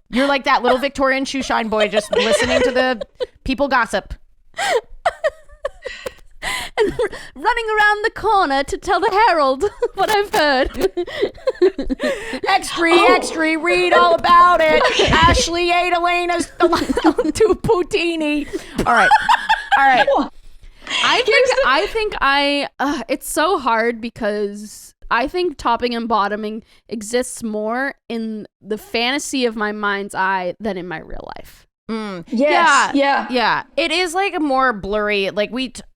You're like that little Victorian shoe shine boy just listening to the people gossip. And running around the corner to tell the Herald what I've heard. Extra, read all about it. Ashley ate Alayna's to poutini. All right. I think it's so hard because I think topping and bottoming exists more in the fantasy of my mind's eye than in my real life. Yes. Yeah. It is like a more blurry, like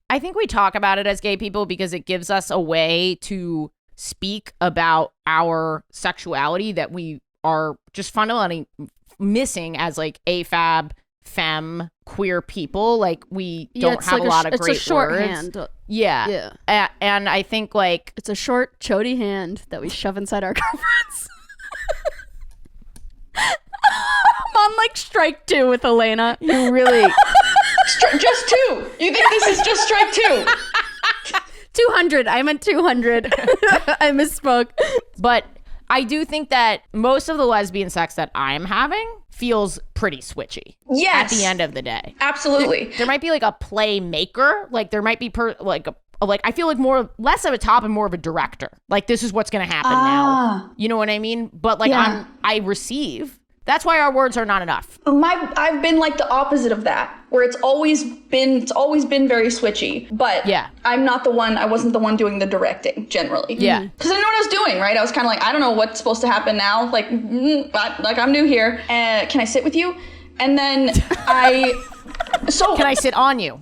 I think we talk about it as gay people because it gives us a way to speak about our sexuality that we are just fundamentally missing as like AFAB, femme, queer people. Like we don't have a lot of great words. It's a shorthand. Yeah. And I think like... It's a short, chody hand that we shove inside our girlfriends. I'm on like strike 2 with Alayna. You really... Just 2. You think this is just strike 2? 200. I meant 200. I misspoke. But I do think that most of the lesbian sex that I'm having feels pretty switchy. Yes. At the end of the day. Absolutely. There might be like a playmaker. Like there might be like I feel like less of a top and more of a director. Like this is what's going to happen now. You know what I mean? But like I receive. That's why our words are not enough. I've been like the opposite of that, where it's always been very switchy. But I wasn't the one doing the directing generally. Yeah. Because I didn't know what I was doing, right? I was kind of like, I don't know what's supposed to happen now. Like I'm new here. Can I sit with you? And then can I sit on you?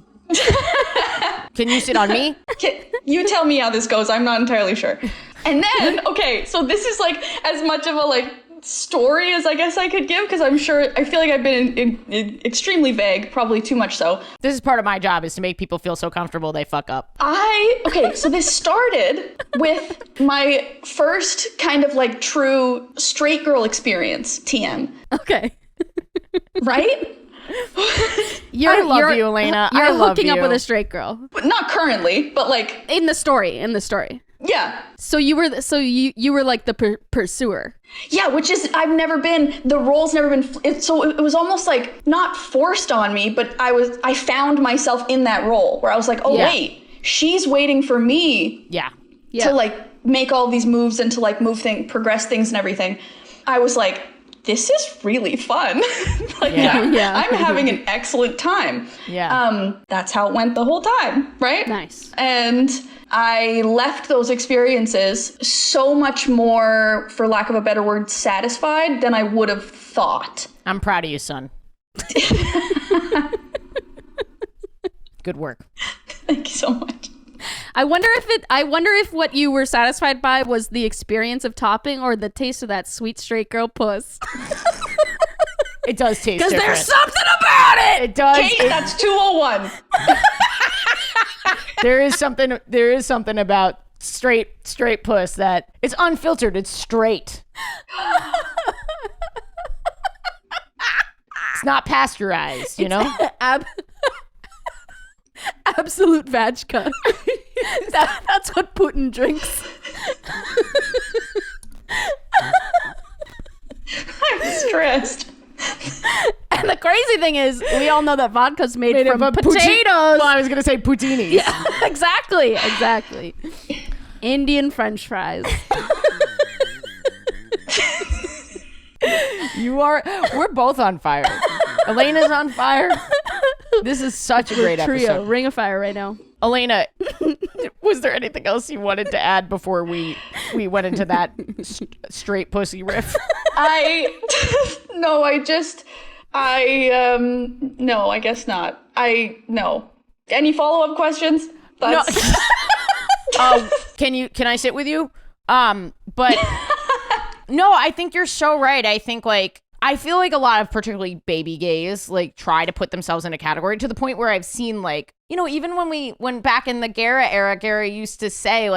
Can you sit on me? You tell me how this goes. I'm not entirely sure. And then, okay, so this is like as much of a like story as I guess I could give, because I feel like I've been in extremely vague, probably too much so. This is part of my job, is to make people feel so comfortable they fuck up. So this started with my first kind of like true straight girl experience, TM. Okay. Right? I love you, Alayna. You're I love hooking up you. with a straight girl. Not currently, but like in the story. Yeah. So you were like the pursuer. Yeah, which is I've never been. The role's never been. So it was almost like not forced on me, but I found myself in that role where I was like, oh wait, she's waiting for me. Yeah. To like make all these moves and to like progress things and everything. I was like, this is really fun. I'm having an excellent time. Yeah. That's how it went the whole time, right? Nice. And I left those experiences so much more, for lack of a better word, satisfied than I would have thought. I'm proud of you, son. Good work. Thank you so much. I wonder if what you were satisfied by was the experience of topping or the taste of that sweet straight girl puss. It does taste different. Because there's something about it. It does. Kate, that's 201. There is something about straight puss that it's unfiltered. It's straight. It's not pasteurized, you know? Absolute vodka. That's what Putin drinks. I'm stressed. And the crazy thing is, we all know that vodka's made from potatoes. Well, I was going to say poutinis. Yeah, exactly. Indian French fries. We're both on fire. Alayna's on fire. This is such a great Trio, episode. ring of fire right now. Alayna, was there anything else you wanted to add before we went into that straight pussy riff? No, I guess not. No. Any follow-up questions? No. Can I sit with you? But no, I think you're so right. I think I feel like a lot of particularly baby gays try to put themselves in a category to the point where I've seen even when back in the Gara era, Gara used to say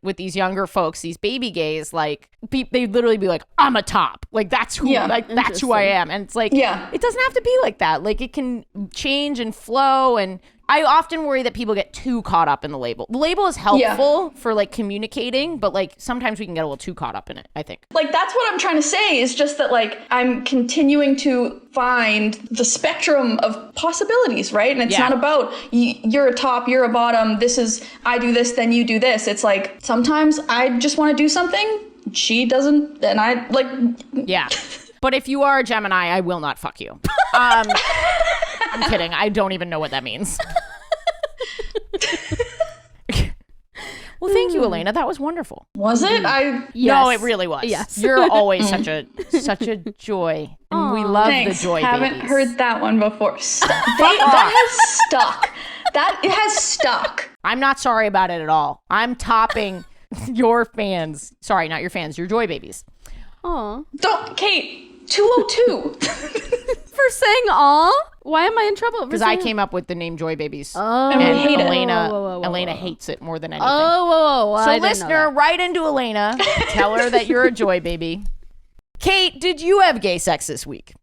with these younger folks, these baby gays, they'd literally be like, I'm a top. That's who that's who I am. And it's it doesn't have to be like that. It can change and flow. And I often worry that people get too caught up in the label. The label is helpful for communicating, but sometimes we can get a little too caught up in it, I think. That's what I'm trying to say, is just that I'm continuing to find the spectrum of possibilities, right? And it's not about you're a top, you're a bottom, I do this, then you do this. It's sometimes I just want to do something, she doesn't, and I Yeah. But if you are a Gemini, I will not fuck you. I'm kidding. I don't even know what that means. Well, thank you, Alayna. That was wonderful. Was it? Yes. No, it really was. Yes. You're always such a joy. And we love Thanks. the joy Haven't babies. heard that one before. That has stuck. It has stuck. I'm not sorry about it at all. I'm topping your fans. Sorry, not your fans. Your joy babies. Aw. Don't, Kate. 202. For saying aw? Why am I in trouble? Because I came up with the name Joy Babies. Oh. And we hate it. Elena hates it more than anything. Oh, So listener, write into Alayna. Tell her that you're a Joy Baby. Kate, did you have gay sex this week?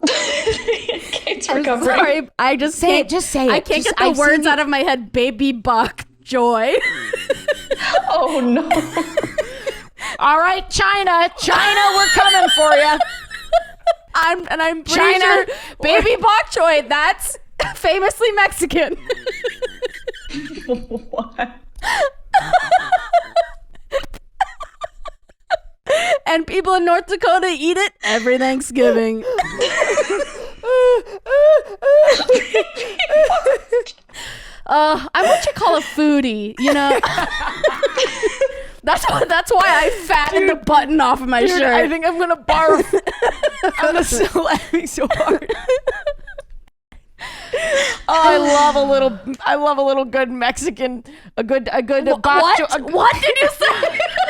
Kate's recovering. Sorry, I just Say it. Just say it. I can't Just- get the I've words seen out of my head. Baby Bach Joy. Oh, no. All right, China, we're coming for you. I'm pretty China, sure Baby Bok Choy, that's famously Mexican. What? And people in North Dakota eat it every Thanksgiving. I'm what you call a foodie, you know. That's why I fattened the button off of my shirt. I think I'm gonna barf. I'm still laughing so hard. I love a little good Mexican, a good What did you say?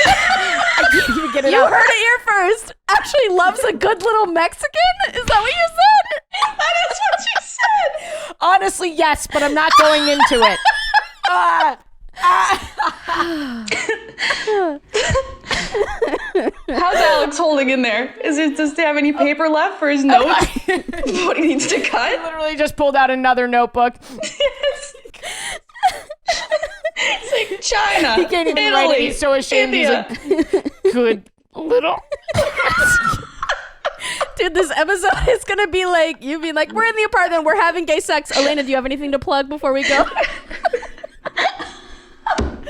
I can't even get it You out. heard it here first. Actually loves a good little Mexican? Is that what you said? That is what you said. Honestly, yes, but I'm not going into it. How's Alex holding in there? Does he have any paper left for his notes? What he needs to I cut? literally just pulled out another notebook. It's like China. He can't even Italy, write it. He's so ashamed. India. He's like, good little. Dude, this episode is gonna be like you being like, we're in the apartment, we're having gay sex. Alayna, do you have anything to plug before we go? I'm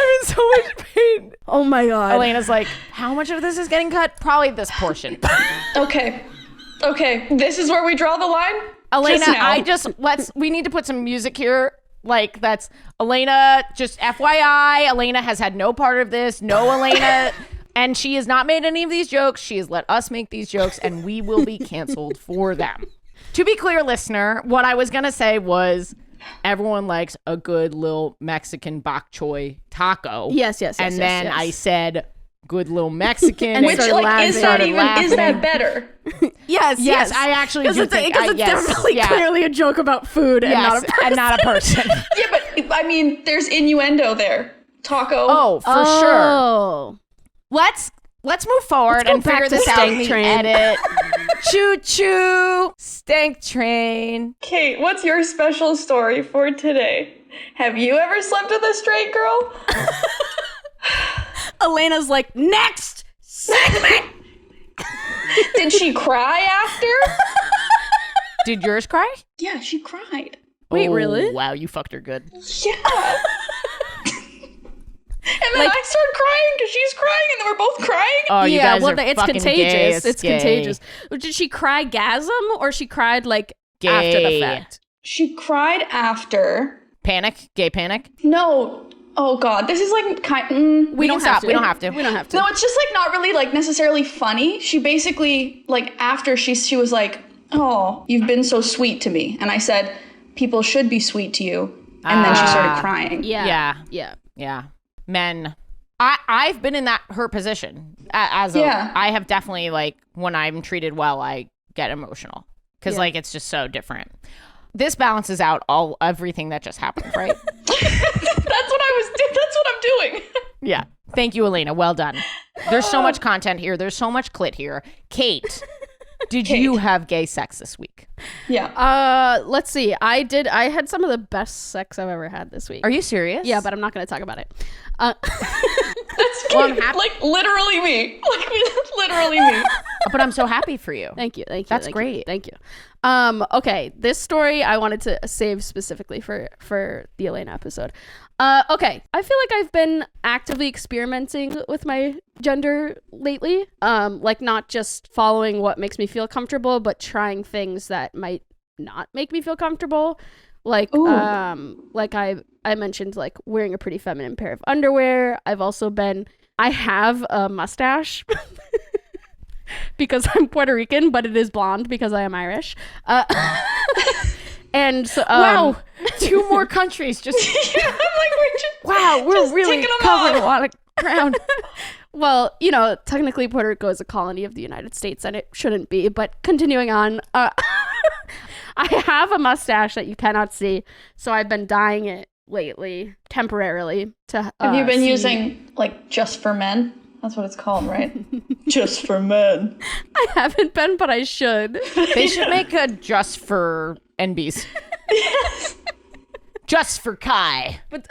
in so much pain. Oh my God. Alayna's like, how much of this is getting cut? Probably this portion. Okay. This is where we draw the line? Alayna, we need to put some music here. Like, that's Alayna, just FYI, Alayna has had no part of this. No, Alayna. And she has not made any of these jokes. She has let us make these jokes, and we will be canceled for them. To be clear, listener, what I was going to say was everyone likes a good little Mexican bok choy taco. Yes. And then I said, good little Mexican. Which, like, is that better? Yes, I actually do think. Because it's definitely clearly a joke about food and not a person. Yeah, but, I mean, there's innuendo there. Taco. Oh, for sure. Let's move forward and figure this out in the edit. Choo choo, stank train. Kate, what's your special story for today? Have you ever slept with a straight girl? Alayna's like, next segment. Did she cry after? Did yours cry? Yeah, she cried. Wait, really? Wow, you fucked her good. Yeah. And then I started crying because she's crying, and then we're both crying. Oh, you guys are it's fucking contagious. Gay. It's contagious. Did she cry gasm or she cried like Gay. after the fact? She cried after. Panic? Gay panic? No. Oh God, this is like We don't have to. We don't have to. No, it's just like not really like necessarily funny. She basically like after she was like, "Oh, you've been so sweet to me," and I said, "People should be sweet to you," and then she started crying. Yeah. Men. I've been in her position I have definitely, like, when I'm treated well, I get emotional because like it's just so different. This balances out everything that just happened, right? That's what I'm doing. Yeah. Thank you, Alayna. Well done. There's so much content here. There's so much clit here. Kate, did you have gay sex this week? Yeah. Let's see. I had some of the best sex I've ever had this week. Are you serious? Yeah, but I'm not going to talk about it. That's like literally me. Like literally me. But I'm so happy for you. Thank you. That's great. Thank you. Okay, this story I wanted to save specifically for the Alayna episode. Okay, I feel like I've been actively experimenting with my gender lately. Like not just following what makes me feel comfortable, but trying things that might not make me feel comfortable. Like, like I mentioned, like wearing a pretty feminine pair of underwear. I have a mustache because I'm Puerto Rican, but it is blonde because I am Irish. And so, wow, 2 more countries just. Yeah, I'm like, we're really covering a lot of ground. Well, technically Puerto Rico is a colony of the United States, and it shouldn't be. But continuing on, I have a mustache that you cannot see, so I've been dyeing it lately, temporarily. Have you been using like Just for Men? That's what it's called, right? Just for Men. I haven't been, but I should. They should make a Just for NBs. Yes. Just for Kai. But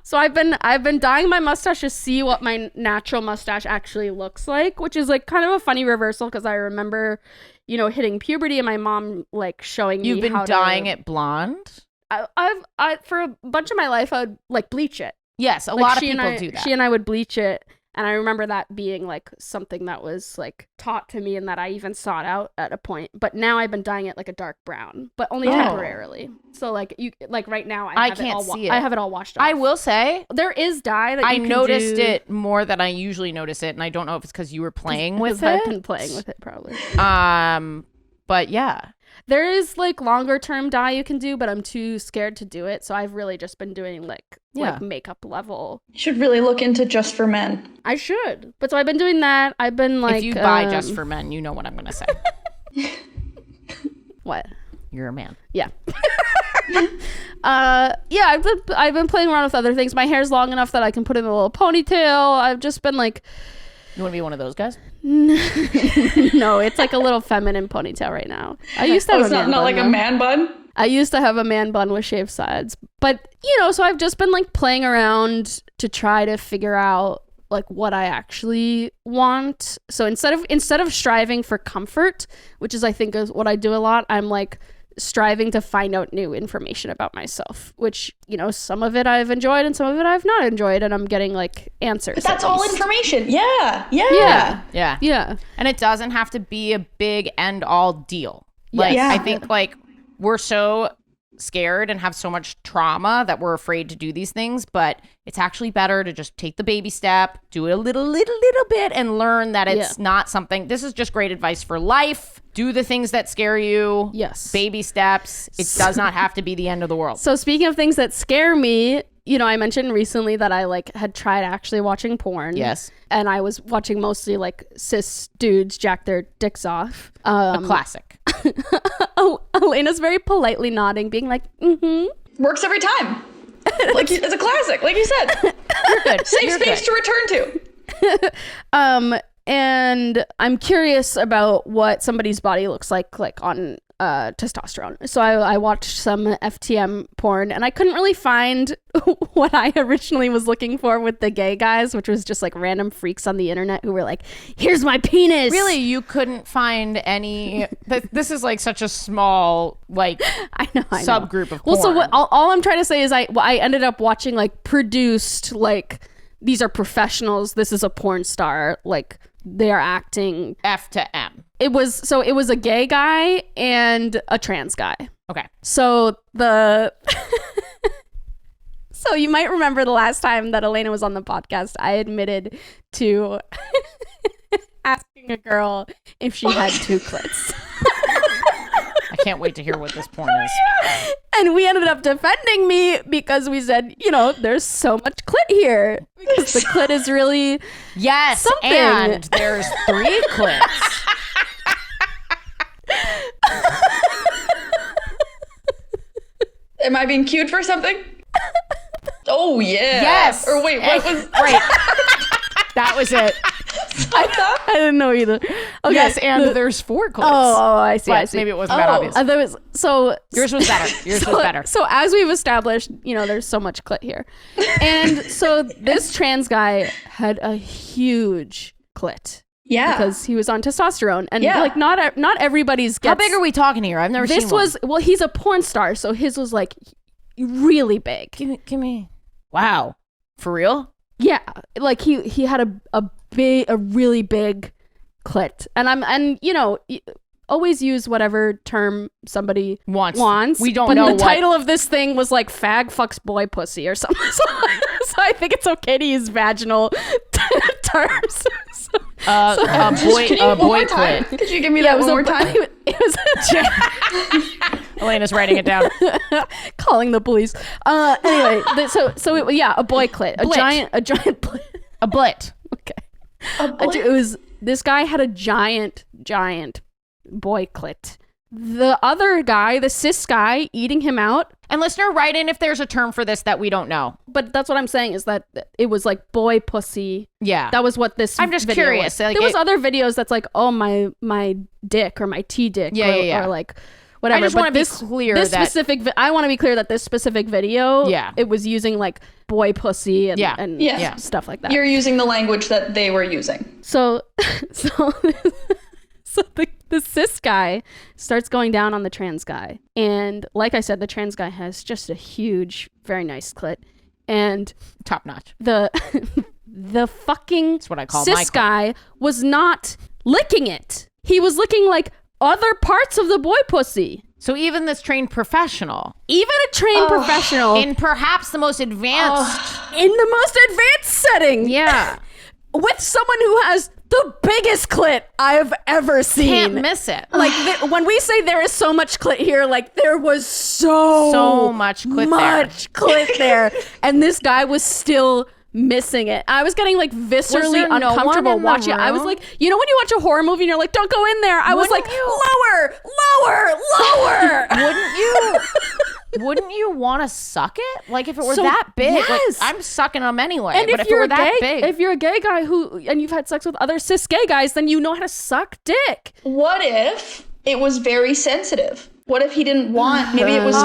so I've been dyeing my mustache to see what my natural mustache actually looks like, which is like kind of a funny reversal because I remember, hitting puberty and my mom like showing me. You've been dyeing it blonde? I for a bunch of my life I would like bleach it. Yes, a lot of people do that. She and I would bleach it, and I remember that being like something that was like taught to me and that I even sought out at a point. But now I've been dyeing it like a dark brown, but only temporarily. So like right now I can't see it. I have it all washed off. I will say there is dye that I noticed it more than I usually notice it, and I don't know if it's because you were playing with it. I've been playing with it probably. But yeah. There is like longer term dye you can do, but I'm too scared to do it. So I've really just been doing like makeup level. You should really look into Just for Men. I should. But so I've been doing that. I've been like, if you buy Just for Men, you know what I'm going to say. What? You're a man. Yeah. I've been playing around with other things. My hair's long enough that I can put in a little ponytail. I've just been like, you want to be one of those guys? No, it's like a little feminine ponytail right now. I used to have a man bun. Like a man bun? I used to have a man bun with shaved sides. But, so I've just been like playing around to try to figure out like what I actually want. So instead of striving for comfort, which is I think is what I do a lot, I'm like striving to find out new information about myself, which, you know, some of it I've enjoyed and some of it I've not enjoyed, and I'm getting like answers. But that's all information. Yeah. Yeah. And it doesn't have to be a big end all deal. Like, Yeah. I think like we're so scared and have so much trauma that we're afraid to do these things, but it's actually better to just take the baby step, do it a little bit, and learn that it's not something. This is just great advice for life. Do the things that scare you. Yes. Baby steps. It does not have to be the end of the world. So speaking of things that scare me, you know, I mentioned recently that I like had tried actually watching porn. Yes. And I was watching mostly like cis dudes jack their dicks off. A classic. Oh, Alayna's very politely nodding, being like, mm-hmm. Works every time. Like, it's a classic, like you said. You're good. Safe You're space good. to return to. And I'm curious about what somebody's body looks like on testosterone. So I watched some FTM porn, and I couldn't really find what I originally was looking for with the gay guys, which was just like random freaks on the internet who were like, here's my penis. Really, you couldn't find any. This is like such a small like I know. subgroup of Well, porn. so what, all I'm trying to say is I ended up watching like produced, like, these are professionals, this is a porn star, like they are acting. F to M. It was a gay guy and a trans guy. Okay. So so you might remember the last time that Alayna was on the podcast, I admitted to asking a girl if she had two clits. I can't wait to hear what this porn is. And we ended up defending me because we said, you know, there's so much clit here. Because the clit is really Yes, something. and there's 3 clips. Am I being cued for something? Oh, yeah. Yes. Or wait, what was... Right. That was it. I didn't know either. Okay, Yes, and there's 4 clips. Oh, I see. But I see. maybe it wasn't that obvious. There was, so Yours was better. Yours was better. So as we've established, you know, there's so much clit here. And so this trans guy had a huge clit. Yeah. Because he was on testosterone. And Yeah. like not everybody's gets... How big are we talking here? I've never seen This one. was, well, he's a porn star, so his was like really big. Give me. Wow. For real? Yeah. Like he had a really big clit. And you know, always use whatever term somebody wants. We don't but know the what. title of this thing was like fag fucks boy pussy or something. So I think it's okay to use vaginal terms. Boy Can you one more clit. time? Could you give me that one more time? It was Alayna's writing it down. calling the police. Anyway, a boy clit, a Blit. giant blit. A blit. Okay. It was, this guy had a giant boy clit. The other guy, the cis guy, eating him out. And listener, write in if there's a term for this that we don't know. But that's what I'm saying, is that it was like boy pussy. Yeah. That was what this I'm just video curious. was. Like, there was other videos that's like, oh, my dick or my T dick. Yeah. Or like whatever. I just But want to be this- clear this that specific I want to be clear that this specific video, it was using like boy pussy and, Yeah. and Yeah. stuff like that. You're using the language that they were using. So the cis guy starts going down on the trans guy. And like I said, the trans guy has just a huge, very nice clit. And top notch. the fucking That's what I call my cis clit. guy was not licking it. He was licking like other parts of the boy pussy. So even this trained professional, Even a trained professional in perhaps the most advanced, in the most advanced setting. yeah, With someone who has the biggest clit I've ever seen. can't miss it. Like when we say there is so much clit here, like there was so much clit there. and this guy was still missing it. I was getting like viscerally there no one uncomfortable in the watching it. I was room? like, you know when you watch a horror movie and you're like, don't go in there. I was like, lower. Wouldn't you want to suck it? Like if it were So, that big, like, yes. I'm sucking them anyway. And but if it were that big, if you're a gay guy and you've had sex with other cis gay guys, then you know how to suck dick. What if it was very sensitive? What if he didn't want? Maybe it was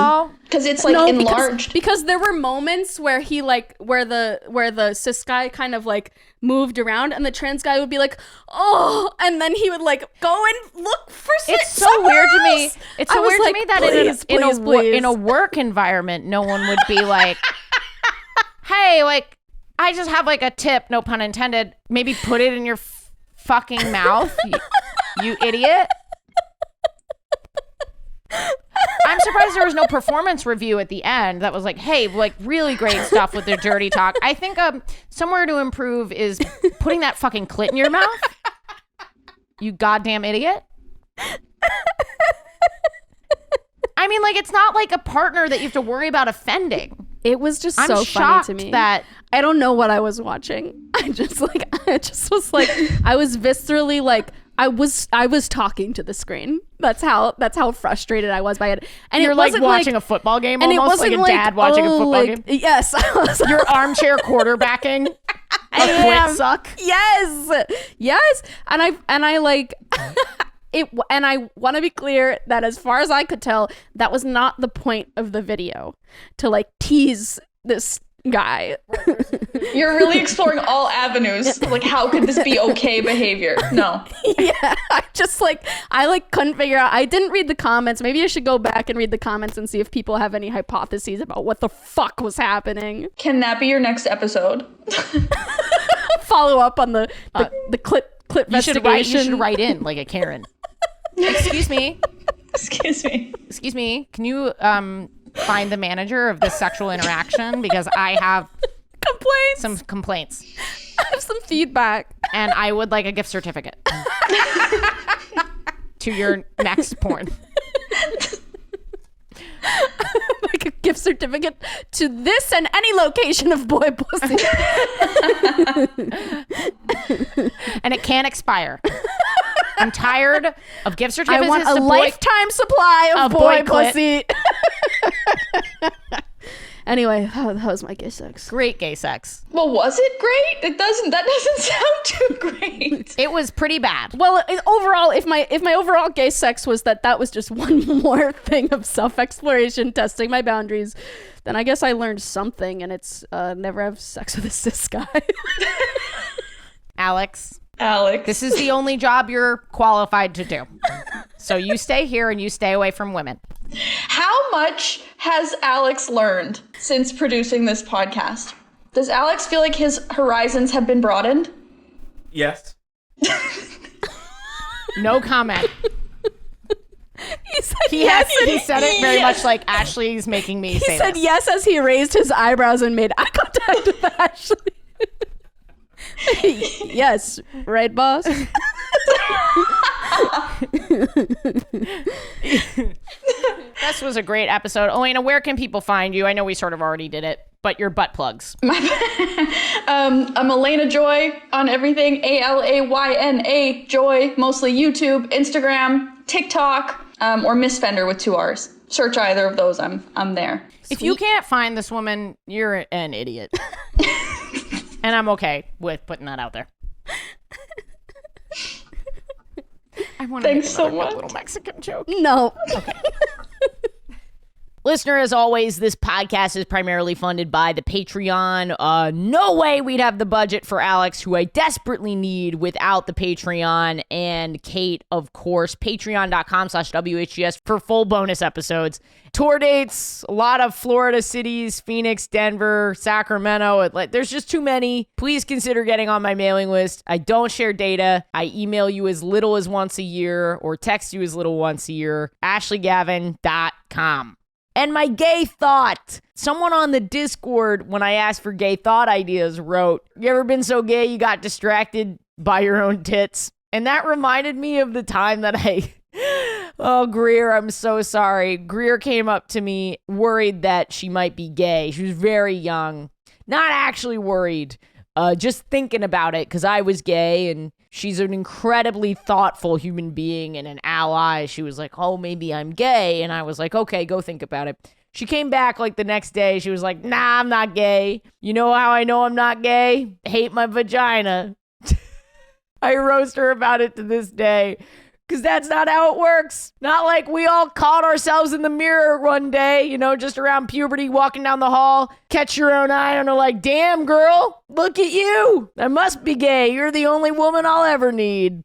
because it's like enlarged. Because there were moments where he like where the cis guy kind of like moved around, and the trans guy would be like, oh, and then he would like go and look for. It's so weird to me. It's so weird to me that in in a work environment, no one would be like, hey, like I just have like a tip, no pun intended. Maybe put it in your fucking mouth, you idiot. I'm surprised there was no performance review at the end that was like, hey, like really great stuff with their dirty talk. I think somewhere to improve is putting that fucking clit in your mouth. You goddamn idiot. I mean, like, it's not like a partner that you have to worry about offending. It was just so funny to me that I don't know what I was watching. I just was like, I was viscerally like, I was talking to the screen. That's how frustrated I was by it. And you're like watching a football game, almost, and it wasn't like a dad watching a football game. Yes, you're armchair quarterbacking. A quit suck. Yes, and I like it. And I want to be clear that as far as I could tell, that was not the point of the video, to like tease this guy. You're really exploring all avenues. Like, how could this be okay behavior? No. Yeah, I couldn't figure out. I didn't read the comments. Maybe I should go back and read the comments and see if people have any hypotheses about what the fuck was happening. Can that be your next episode? Follow up on the Clit investigation. You should write in like a Karen. Excuse me. Excuse me. Can you find the manager of this sexual interaction, because I have some complaints. I have some feedback, and I would like a gift certificate to your next porn. Like a gift certificate to this and any location of boy pussy. And it can't expire. I'm tired of gift certificates. I want a lifetime supply of boy pussy. Anyway, that was my gay sex. Great gay sex. Well, was it great? That doesn't sound too great. It was pretty bad. Well, overall, if my overall gay sex was that was just one more thing of self-exploration, testing my boundaries, then I guess I learned something, and it's never have sex with a cis guy. Alex, this is the only job you're qualified to do. So you stay here and you stay away from women. How much has Alex learned since producing this podcast? Does Alex feel like his horizons have been broadened? Yes. No comment. He said yes. He said it very much like Ashley's making me say He said this. yes as he raised his eyebrows and made eye contact with Ashley. Yes, right, boss? This was a great episode. Alayna, where can people find you? I know we sort of already did it, but your butt plugs. I'm Alayna Joy on everything. Alayna Joy, mostly YouTube, Instagram, TikTok, or Miss Fender with 2 R's. Search either of those. I'm there. If you can't find this woman, you're an idiot. And I'm okay with putting that out there. I want to make another good little Mexican joke. No. Okay. Listener, as always, this podcast is primarily funded by the Patreon. No way we'd have the budget for Alex, who I desperately need, without the Patreon, and Kate, of course. Patreon.com/WHGS for full bonus episodes. Tour dates, a lot of Florida cities, Phoenix, Denver, Sacramento. There's just too many. Please consider getting on my mailing list. I don't share data. I email you as little as once a year or text you as little once a year. AshleyGavin.com. And my gay thought. Someone on the Discord, when I asked for gay thought ideas, wrote, "You ever been so gay you got distracted by your own tits?" And that reminded me of the time that oh, Greer, I'm so sorry. Greer came up to me worried that she might be gay. She was very young. Not actually worried. Just thinking about it, because I was gay, and she's an incredibly thoughtful human being and an ally. She was like, oh, maybe I'm gay. And I was like, okay, go think about it. She came back like the next day. She was like, nah, I'm not gay. You know how I know I'm not gay? Hate my vagina. I roast her about it to this day. Because that's not how it works. Not like we all caught ourselves in the mirror one day, you know, just around puberty, walking down the hall, catch your own eye and are like, damn, girl, look at you. I must be gay. You're the only woman I'll ever need.